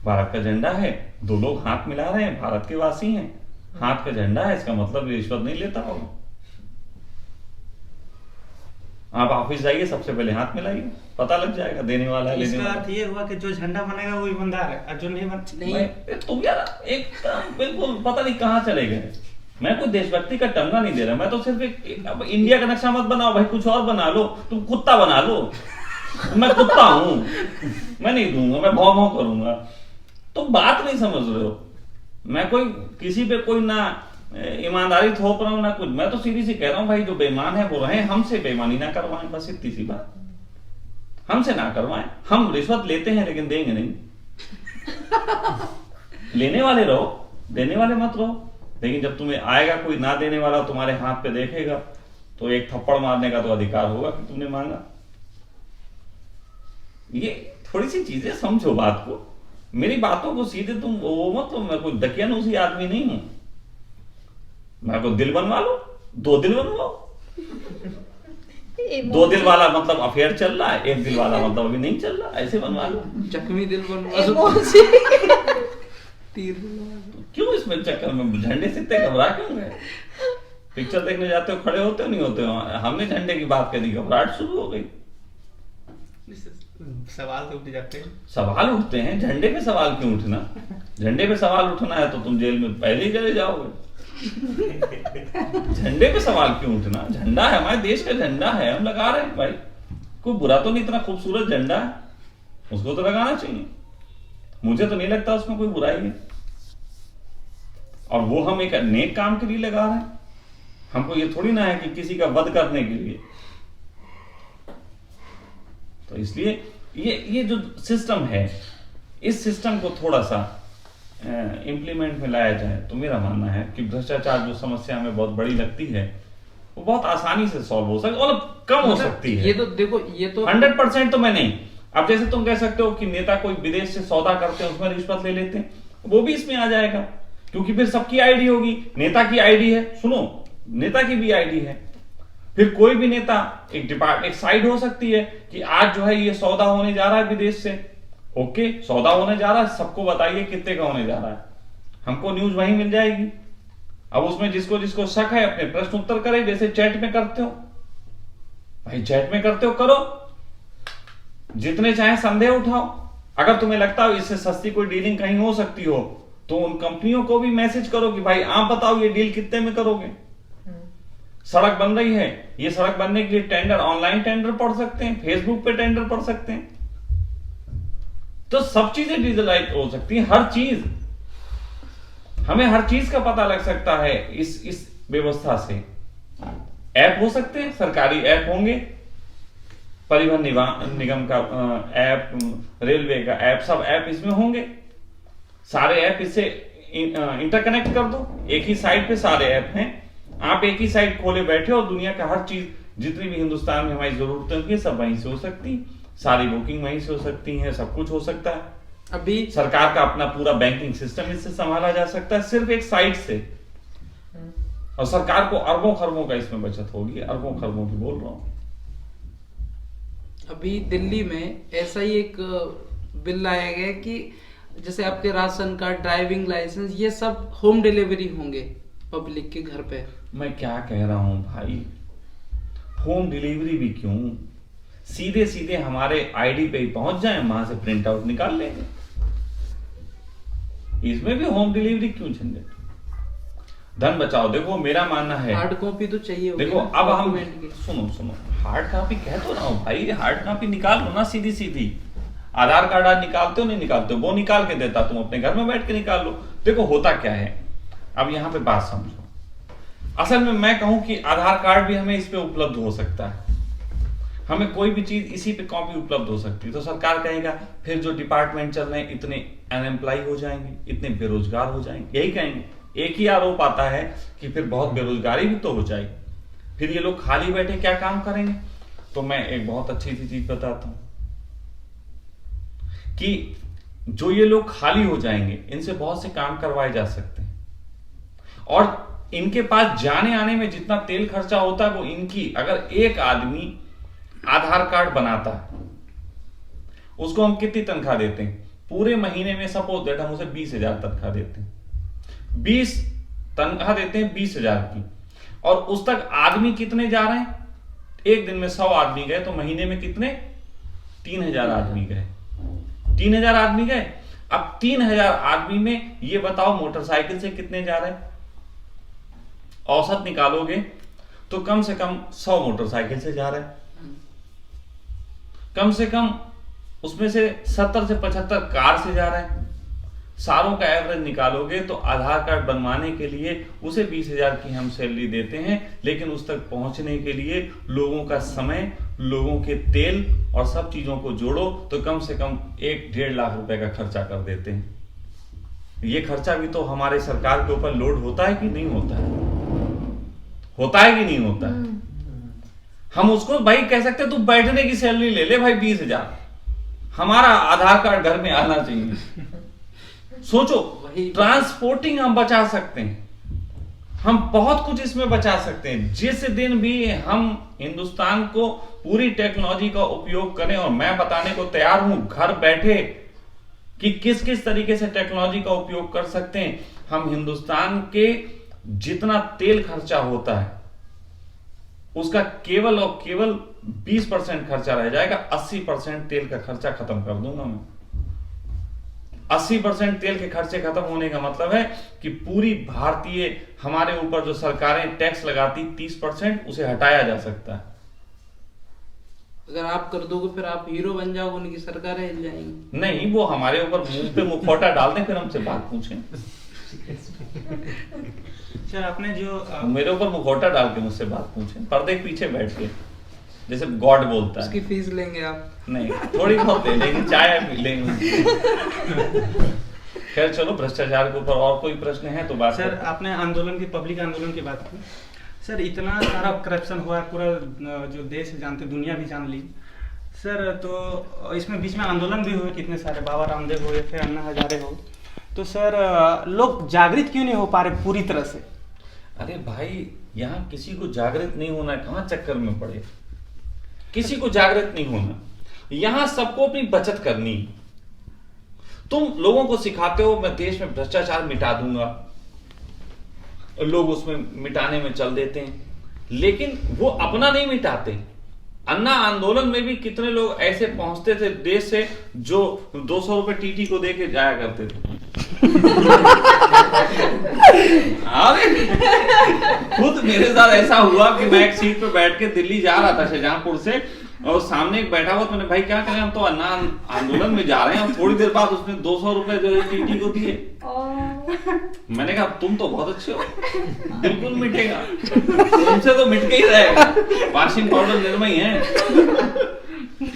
भारत का झंडा है, 2 लोग हाथ मिला रहे हैं, भारत के वासी हैं, हाथ का झंडा है, इसका मतलब रिश्वत नहीं लेता होगा। आप ऑफिस जाइए, सबसे पहले हाथ मिलाइए, पता लग जाएगा देने वाला है लेने इसका वाला। अर्थ ये हुआ कि जो झंडा बनेगा वो ईमानदार है और जो नहीं तुम यार एक बिल्कुल पता नहीं कहाँ चले गए। मैं कोई देशभक्ति का टंगा नहीं दे रहा, मैं तो सिर्फ अब इंडिया का नक्शा मत बनाओ भाई, कुछ और बना लो, तुम कुत्ता बना लो। मैं कुत्ता हूं, मैं नहीं दूंगा, मैं भौं भौं करूंगा। तुम बात नहीं समझ रहे हो। मैं कोई किसी पे कोई ना ईमानदारी थोप रहा हूं ना कुछ, मैं तो सीधी सी कह रहा हूं भाई जो बेईमान है वो रहे, हमसे बेईमानी ना करवाएं, बस इतनी सी बात, हमसे ना करवाएं। हम रिश्वत लेते हैं लेकिन देंगे नहीं। लेने वाले रहो, देने वाले मत रहो। लेकिन जब तुम्हें आएगा कोई ना देने वाला तुम्हारे हाथ पे देखेगा तो एक थप्पड़ मारने का तो अधिकार होगा कि तुमने मांगा। ये थोड़ी सी चीजें समझो बात को, मेरी बातों को सीधे तुम वो मत लो। मैं कोई दकियानूसी आदमी नहीं हूं। मैं कोई दिल बनवा लो, 2 दिल बनवाओ। 2 दिल वाला मतलब अफेयर चल रहा है, 1 दिल वाला मतलब अभी नहीं चल रहा, ऐसे बनवा लो। जख्मी दिल बनवा लो। क्यों इसमें चक्कर में झंडे से इतने घबरा क्यों गए? पिक्चर देखने जाते हो खड़े होते हो नहीं होते हो? हमने झंडे की बात करी, घबराहट शुरू हो गई। सवाल तो उठ जाते हैं। सवाल उठते हैं, झंडे पे सवाल क्यों उठना? झंडे पे सवाल उठना है तो तुम जेल में पहले ही चले जाओगे। झंडे पे सवाल क्यों उठना? झंडा है, हमारे देश का झंडा है, हम लगा रहे हैं भाई। कोई बुरा तो नहीं, इतना खूबसूरत झंडा है, उसको तो लगाना चाहिए। मुझे तो नहीं लगता उसमें कोई बुराई है, और वो हम एक नेक काम के लिए लगा रहे हैं। हमको ये थोड़ी ना है कि किसी का वध करने के लिए। तो इसलिए ये जो सिस्टम है, इस सिस्टम को थोड़ा सा इम्प्लीमेंट में लाया जाए तो मेरा मानना है कि भ्रष्टाचार जो समस्या हमें बहुत बड़ी लगती है वो बहुत आसानी से सॉल्व हो सकती, और कम हो सकती है। ये तो देखो, ये तो 100% तो मैं नहीं। अब जैसे तुम कह सकते हो कि नेता कोई विदेश से सौदा करते हैं उसमें रिश्वत ले लेते हैं, वो भी इसमें आ जाएगा, क्योंकि फिर सबकी आईडी होगी। नेता की आईडी है, सुनो, नेता की भी आईडी है। फिर कोई भी नेता एक साइड हो सकती है कि आज जो है ये सौदा होने जा रहा है विदेश से, ओके सौदा होने जा रहा है, सबको बताइए कितने का होने जा रहा है, हमको न्यूज वहीं मिल जाएगी। अब उसमें जिसको जिसको शक है अपने प्रश्न उत्तर करे, जैसे चैट में करते हो भाई, चैट में करते हो करो, जितने चाहे संदेह उठाओ। अगर तुम्हें लगता हो इससे सस्ती कोई डीलिंग कहीं हो सकती हो तो उन कंपनियों को भी मैसेज करो कि भाई आप बताओ ये डील कितने में करोगे। सड़क बन रही है, ये सड़क बनने के लिए टेंडर, ऑनलाइन टेंडर पढ़ सकते हैं, फेसबुक पे टेंडर पढ़ सकते हैं, तो सब चीजें डिजिटलाइज हो सकती है। हर चीज, हमें हर चीज का पता लग सकता है इस व्यवस्था से। ऐप हो सकते हैं, सरकारी ऐप होंगे, परिवहन निगम का ऐप, रेलवे का ऐप, सब ऐप इसमें होंगे। सारे ऐप इससे इंटरकनेक्ट कर दो, एक ही साइट पे सारे ऐप हैं। आप एक ही साइट खोले बैठे और दुनिया का हर चीज, जितनी भी हिंदुस्तान में हमारी जरूरतें होंगी सब वहीं से हो सकती, सारी बुकिंग वहीं से हो सकती है, सब कुछ हो सकता है। अभी सरकार का अपना पूरा बैंकिंग सिस्टम इससे संभाला जा सकता है सिर्फ एक साइड से, और सरकार को अरबों खरबों का इसमें बचत होगी, अरबों खरबों की बोल रहा हूं। अभी दिल्ली में ऐसा ही एक बिल लाया गया कि जैसे आपके राशन कार्ड, ड्राइविंग लाइसेंस, ये सब होम डिलीवरी होंगे पब्लिक के घर पे। मैं क्या कह रहा हूं भाई, होम डिलीवरी भी क्यों, सीधे सीधे हमारे आईडी पे ही पहुंच जाए, वहां से प्रिंट आउट निकाल लेंगे। इसमें भी होम डिलीवरी क्यों झंझट, धन बचाओ। देखो मेरा मानना है हार्ड कॉपी तो चाहिए होगी देखो ना, अब हम document की। सुनो हार्ड कॉपी कह तो रहा हूं भाई, हार्ड कॉपी निकाल लो ना सीधी सीधी। आधार कार्ड आज निकालते हो नहीं निकालते हो, वो निकाल के देता, तुम अपने घर में बैठ के निकाल लो। देखो होता क्या है, अब यहाँ पे बात समझो। असल में मैं कहूं कि आधार कार्ड भी हमें इस पे उपलब्ध हो सकता है, हमें कोई भी चीज इसी पे कॉपी उपलब्ध हो सकती है। तो सरकार कहेगा फिर जो डिपार्टमेंट चल रहे हैं इतने अनएम्प्लॉय हो जाएंगे, इतने बेरोजगार हो जाएंगे, यही कहेंगे। एक ही आरोप आता है कि फिर बहुत बेरोजगारी भी तो हो जाएगी, फिर ये लोग खाली बैठे क्या काम करेंगे। तो मैं एक बहुत अच्छी सी चीज बताता हूं कि जो ये लोग खाली हो जाएंगे इनसे बहुत से काम करवाए जा सकते हैं, और इनके पास जाने आने में जितना तेल खर्चा होता है वो इनकी, अगर एक आदमी आधार कार्ड बनाता है उसको हम कितनी तनख्वाह देते हैं पूरे महीने में, सपोज दैट हम उसे 20,000 तनख्वाह देते हैं, 20 तनख्वाह देते हैं 20,000 की, और उस तक आदमी कितने जा रहे हैं, एक दिन में 100 आदमी गए तो महीने में कितने, 3,000 आदमी गए, 3,000 आदमी गए। अब 3,000 आदमी में ये बताओ मोटरसाइकिल से कितने जा रहे हैं, औसत निकालोगे तो कम से कम 100 मोटरसाइकिल से जा रहे हैं, कम से कम उसमें से 70 से 75 कार से जा रहे हैं। सारों का एवरेज निकालोगे तो आधार कार्ड बनवाने के लिए उसे 20,000 की हम सैलरी देते हैं, लेकिन उस तक पहुंचने के लिए लोगों का समय, लोगों के तेल और सब चीजों को जोड़ो तो कम से कम 1-1.5 लाख रुपए का खर्चा कर देते हैं। ये खर्चा भी तो हमारे सरकार के ऊपर लोड होता है कि नहीं होता है, होता है कि नहीं होता है। हम उसको भाई कह सकते तू बैठने की सैलरी ले ले भाई 20,000, हमारा आधार कार्ड घर में आना चाहिए। सोचो ट्रांसपोर्टिंग हम बचा सकते हैं, हम बहुत कुछ इसमें बचा सकते हैं। जिस दिन भी हम हिंदुस्तान को पूरी टेक्नोलॉजी का उपयोग करें, और मैं बताने को तैयार हूं घर बैठे कि किस किस तरीके से टेक्नोलॉजी का उपयोग कर सकते हैं। हम हिंदुस्तान के जितना तेल खर्चा होता है उसका केवल और केवल 20% खर्चा रह जाएगा, 80% तेल का खर्चा खत्म कर दूंगा मैं। 80% तेल के खर्चे खत्म होने का मतलब है कि पूरी भारतीय हमारे ऊपर जो सरकारें टैक्स लगाती 30%, उसे हटाया जा सकता है। अगर आप कर दोगे फिर आप हीरो बन जाओगे, उनकी सरकारें हिल जाएंगी। नहीं, वो हमारे ऊपर मुंह पे मुखौटा डाल दें फिर हमसे बात पूछें। सर आपने जो मेरे ऊपर मुखौटा डाल के मुझसे बात पूछें, पर्दे के पीछे बैठ के, जैसे गॉड बोलता है। उसकी फीस लेंगे आप? नहीं, थोड़ी बहुत ले लेंगे, चाय पी लेंगे। खैर चलो, भ्रष्टाचार के ऊपर और कोई प्रश्न है तो बात सर आपने आंदोलन की, पब्लिक आंदोलन की बात की। सर इतना सारा करप्शन हुआ है, पूरा जो देश जानते, दुनिया भी जान ली सर। तो इसमें बीच में आंदोलन भी हुए कितने सारे, बाबा रामदेव हुए, फिर अन्ना हजारे हो। तो सर लोग जागृत क्यों नहीं हो पा रहे पूरी तरह से? अरे भाई, यहाँ किसी को जागृत नहीं होना है, कहाँ चक्कर में पड़े, किसी को जागृत नहीं होना। यहाँ सबको अपनी बचत करनी। तुम लोगों को सिखाते हो मैं देश में भ्रष्टाचार मिटा दूंगा, लोग उसमें मिटाने में चल देते हैं, लेकिन वो अपना नहीं मिटाते। अन्ना आंदोलन में भी कितने लोग ऐसे पहुंचते थे देश से जो 200 रुपए टीटी को देके जाया करते थे। खुद मेरे साथ ऐसा हुआ कि मैं एक सीट पे बैठ के दिल्ली जा रहा था शाहजहांपुर से, और सामने एक बैठा हुआ, तो मैंने भाई क्या करें, हम तो अन्ना आंदोलन में जा रहे हैं। और थोड़ी देर बाद उसने 200 रुपए जो है टीटी को दिए। मैंने कहा तुम तो बहुत अच्छे हो, बिल्कुल मिटेगा, तुमसे तो मिट के ही रहेगा। वॉशिंग पाउडर निर्मय है,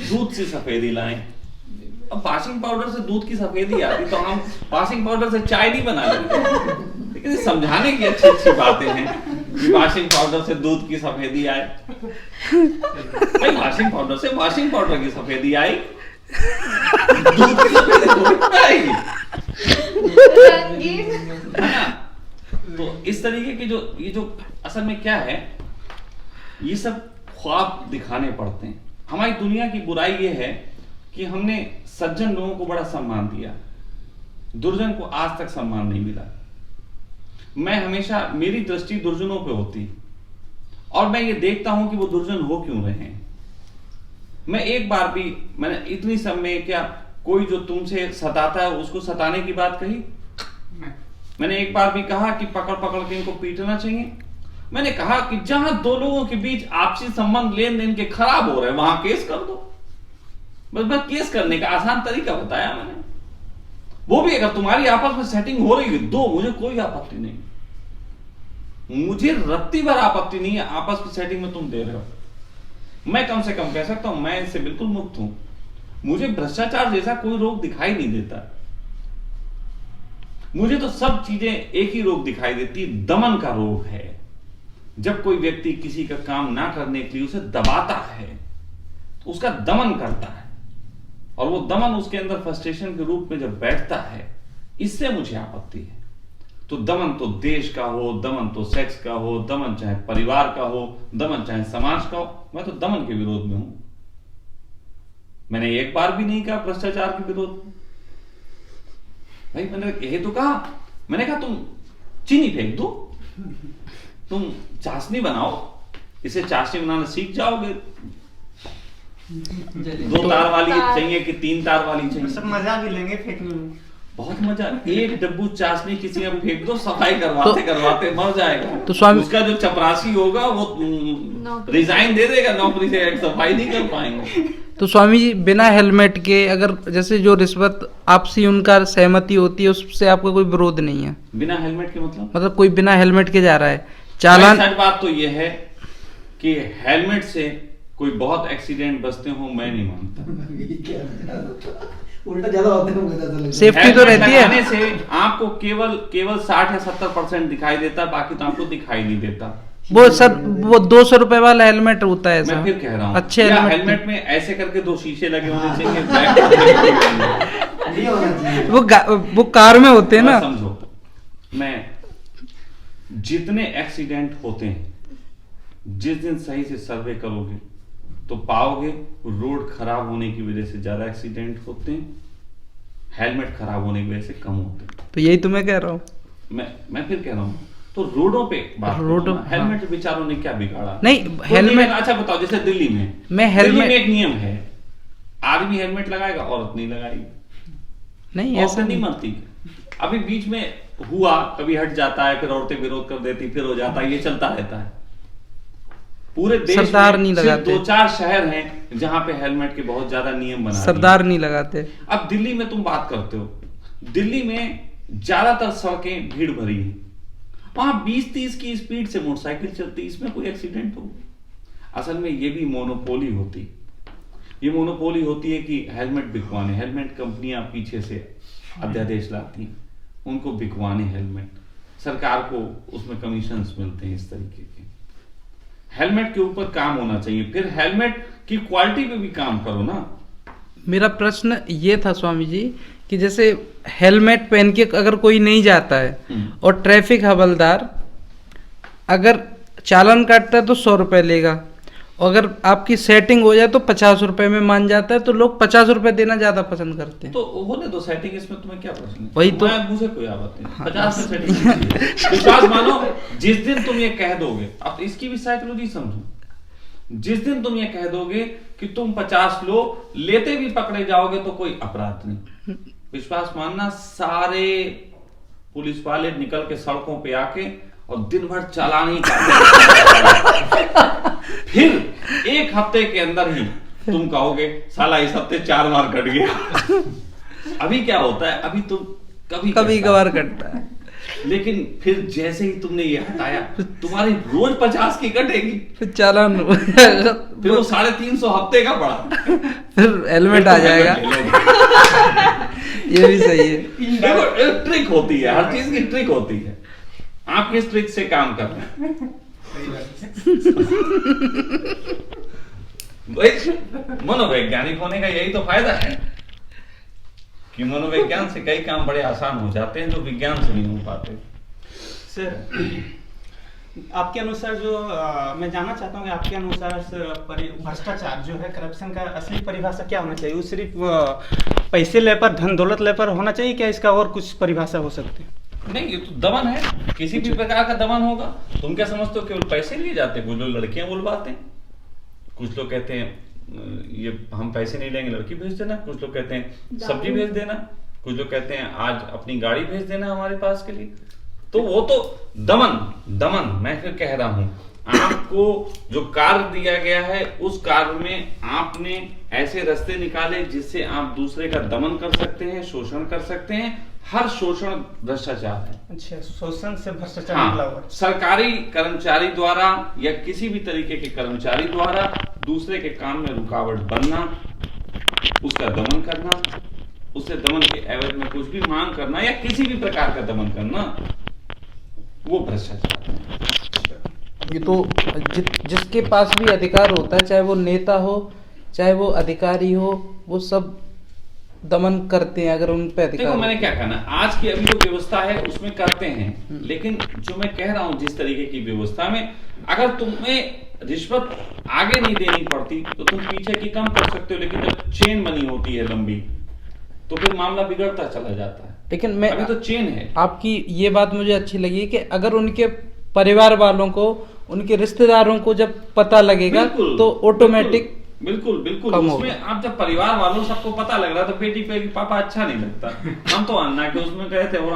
दूध से सफेदी लाएं। अब वॉशिंग पाउडर से दूध की सफेदी आती तो हम वॉशिंग पाउडर से चाय नहीं बना लेते। लेकिन समझाने की अच्छी अच्छी बातें हैं कि वॉशिंग पाउडर से दूध की सफेदी आए। भाई वॉशिंग पाउडर से वॉशिंग पाउडर की सफेदी आई, दूध की सफेदी थोड़ी ना आएगी, रंगीन। है ना? तो इस तरीके की ये जो असल में क्या है, ये सब ख्वाब दिखाने पड़ते हैं। हमारी दुनिया की बुराई ये है कि हमने सज्जन लोगों को बड़ा सम्मान दिया, दुर्जन को आज तक सम्मान नहीं मिला। मैं हमेशा, मेरी दृष्टि दुर्जनों पे होती और मैं ये देखता हूं कि वो दुर्जन हो क्यों रहे हैं। मैं एक बार भी, मैंने इतनी सब में क्या कोई जो तुमसे सताता है उसको सताने की बात कही? मैंने एक बार भी कहा कि पकड़ पकड़ के इनको पीटना चाहिए? मैंने कहा कि जहां दो लोगों के बीच आपसी संबंध लेन देन के खराब हो रहे हैं वहां केस कर दो। बस केस करने का आसान तरीका बताया मैंने। वो भी अगर तुम्हारी आपस में सेटिंग हो रही है दो, मुझे कोई आपत्ति नहीं, मुझे रत्ती भर आपत्ति नहीं है आपस की सेटिंग में तुम दे रहे हो। मैं कम से कम कह सकता हूं मैं इससे बिल्कुल मुक्त हूं। मुझे भ्रष्टाचार जैसा कोई रोग दिखाई नहीं देता। मुझे तो सब चीजें एक ही रोग दिखाई देती, दमन का रोग है। जब कोई व्यक्ति किसी का काम ना करने के लिए उसे दबाता है तो उसका दमन करता है, और वो दमन उसके अंदर फ्रस्ट्रेशन के रूप में जब बैठता है, इससे मुझे आपत्ति है। तो दमन तो देश का हो, दमन तो सेक्स का हो, दमन चाहे परिवार का हो, दमन चाहे समाज का हो, मैं तो दमन के विरोध में हूं। मैंने एक बार भी नहीं कहा भ्रष्टाचार के विरोध में। भाई मैंने यही तो कहा, मैंने कहा तुम चीनी फेंक दो, तुम चाशनी बनाओ, इसे चाशनी बनाना सीख जाओगे। 2 तार वाली चाहिए कि 3 तार वाली चाहिए? सब मजा भी लेंगे फेंकने में, बहुत मजा। एक डब्बू चाशनी किसी में फेंक दो, सफाई करवाते करवाते मर जाएगा। तो स्वामी, उसका जो चपरासी होगा वो रिजाइन दे देगा नौकरी से, सफाई नहीं कर पाएंगे। तो स्वामी जी बिना हेलमेट के, अगर जैसे जो रिश्वत आपसी उनका सहमति होती है उससे आपका कोई विरोध नहीं है? बिना हेलमेट के मतलब कोई बिना हेलमेट के जा रहा है चालान। सच बात तो यह है कि हेलमेट से कोई बहुत एक्सीडेंट बचते हो, मैं नहीं मानता। उल्टा ज्यादा होते हैं, सेफ्टी तो रहती है। लगाने से आपको केवल 60 या 70% दिखाई देता, बाकी तो आपको दिखाई नहीं देता। वो सर वो 200 रुपए वाला हेलमेट होता है। मैं फिर कह रहा हूँ अच्छे हेलमेट में ऐसे करके 2 शीशे लगे होने चाहिए। नहीं होना चाहिए। वो कार में होते हैं ना। समझो, मैं जितने एक्सीडेंट होते हैं, जिस दिन सही से सर्वे करोगे तो पाओगे रोड खराब होने की वजह से ज्यादा एक्सीडेंट होते हैं, हेलमेट खराब होने की वजह से कम होते हैं। तो यही तो मैं कह रहा हूँ। मैं फिर कह रहा हूँ, तो रोडों पे बात रोडों, हेलमेट हाँ। बेचारों ने क्या बिगाड़ा? नहीं हेलमेट। अच्छा बताओ, जैसे दिल्ली में हेलमेट में एक नियम है, आदमी हेलमेट लगाएगा, औरत नहीं लगाएगी। नहीं, ऐसा नहीं मरती। अभी बीच में हुआ, कभी हट जाता है, फिर औरतें विरोध कर देती, फिर हो जाता है, ये चलता रहता है। पूरे देश सरदार में नहीं सिर्फ लगाते। 2-4 शहर हैं जहां पे हेलमेट के बहुत ज्यादा नियम बना दिए। सरदार नहीं लगाते। अब दिल्ली में तुम बात करते हो, दिल्ली में ज्यादातर सड़कें भीड़ भरी हैं, वहां 20-30 की स्पीड से मोटरसाइकिल चलती, इसमें कोई एक्सीडेंट हो? असल में ये भी मोनोपोली होती, ये मोनोपोली होती है कि हेलमेट बिकवाने, हेलमेट कंपनियां पीछे से अध्यादेश लाती हैं, उनको बिकवाने हेलमेट, सरकार को उसमें कमीशंस मिलते हैं। इस तरीके के हेलमेट के ऊपर काम होना चाहिए, फिर हेलमेट की क्वालिटी पे भी काम करो ना। मेरा प्रश्न ये था स्वामी जी कि जैसे हेलमेट पहन के अगर कोई नहीं जाता है और ट्रैफिक हवलदार अगर चालान काटता है तो 100 रुपए लेगा, और अगर आपकी सेटिंग हो जाए तो 50 रुपए में मान जाता है, तो लोग 50 रुपए देना ज्यादा पसंद करते हैं। तो होने दो सेटिंग, इसमें तुम्हें क्या प्रश्न है? वही तो, मुझे कोई आपत्ति नहीं, 50 में सेटिंग। विश्वास मानो, जिस दिन तुम ये कह दोगे, अब इसकी भी साइकोलॉजी समझो, जिस दिन तुम ये कह दोगे कि तुम 50 लो, लेते भी पकड़े जाओगे तो कोई अपराध नहीं, विश्वास मानना सारे पुलिस वाले निकल के सड़कों पे आके और दिन भर चालान ही फिर 1 हफ्ते के अंदर ही तुम कहोगे साला इस हफ्ते 4 बार कट गया। अभी क्या होता है, अभी तुम कभी कभार कटता है, लेकिन फिर जैसे ही तुमने ये हटाया, तुम्हारी रोज 50 की कटेगी, फिर चालान फिर वो 350 हफ्ते का पड़ा, फिर हेलमेट आ जाएगा। ये भी सही है। देखो एक ट्रिक होती है, हर चीज की ट्रिक होती है, आप किस ट्रिक से काम कर रहे हैं? मनोवैज्ञानिक होने का यही तो फायदा है कि मनोविज्ञान से कई काम बड़े आसान हो जाते हैं जो विज्ञान से नहीं हो पाते। सर आपके अनुसार जो मैं जानना चाहता हूँ कि आपके अनुसार भ्रष्टाचार जो है, करप्शन का असली परिभाषा क्या होना चाहिए? वो सिर्फ पैसे ले पर, धन दौलत ले पर होना चाहिए, क्या इसका और कुछ परिभाषा हो सकती है? नहीं, ये तो दमन है, किसी भी प्रकार का दमन होगा। तुम क्या समझते हो केवल पैसे लिए जाते हैं? कुछ लोग लड़कियां बुलवाते हैं, कुछ लोग कहते हैं ये हम पैसे नहीं लेंगे, लड़की भेज देना, कुछ लोग कहते हैं सब्जी भेज देना, कुछ लोग कहते हैं आज अपनी गाड़ी भेज देना हमारे पास के लिए। तो वो तो दमन मैं फिर कह रहा हूं, आपको जो कार्य दिया गया है उस कार्य में आपने ऐसे रास्ते निकाले जिससे आप दूसरे का दमन कर सकते हैं, शोषण कर सकते हैं। हर शोषण भ्रष्टाचार है। अच्छा, शोषण से भ्रष्टाचार हाँ, निकला हुआ है। सरकारी कर्मचारी द्वारा या किसी भी तरीके के कर्मचारी द्वारा दूसरे के काम में रुकावट बनना, उसका दमन करना, उससे दमन के एवज में कुछ भी मांग करना या किसी भी प्रकार का दमन करना, वो भ्रष्टाचार है। ये तो जिसके पास भी अधिकार होता है, चाहे वो नेता हो चाहे वो अधिकारी हो, वो सब दमन करते हैं अगर उन पे अधिकार। देखो मैंने क्या कहना, आज की अभी जो व्यवस्था है उसमें करते हैं, लेकिन जो मैं कह रहा हूं जिस तरीके की व्यवस्था में अगर तुम्हें रिश्वत आगे नहीं देनी पड़ती तो तुम पीछे की कम कर सकते हो, लेकिन जब चेन बनी होती है लंबी तो फिर मामला बिगड़ता चला जाता है। लेकिन मैं अभी तो चेन है। आपकी ये बात मुझे अच्छी लगी कि अगर उनके परिवार वालों को, उनके रिश्तेदारों को जब पता लगेगा तो ऑटोमेटिक बिल्कुल उसमें आप जब परिवार वालों सबको पता लग रहा तो बेटी पे पापा अच्छा नहीं लगता। हम तो अन्ना के उसमें गए थे और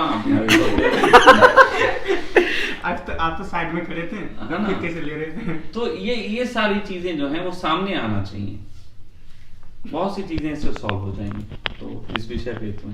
आप तो साइड में खड़े थे, फिर कैसे ले रहे थे? तो ये सारी चीजें जो हैं वो सामने आना चाहिए, बहुत सी चीजें इससे सॉल्व हो जाएंगी। तो इस विषय पे इतना।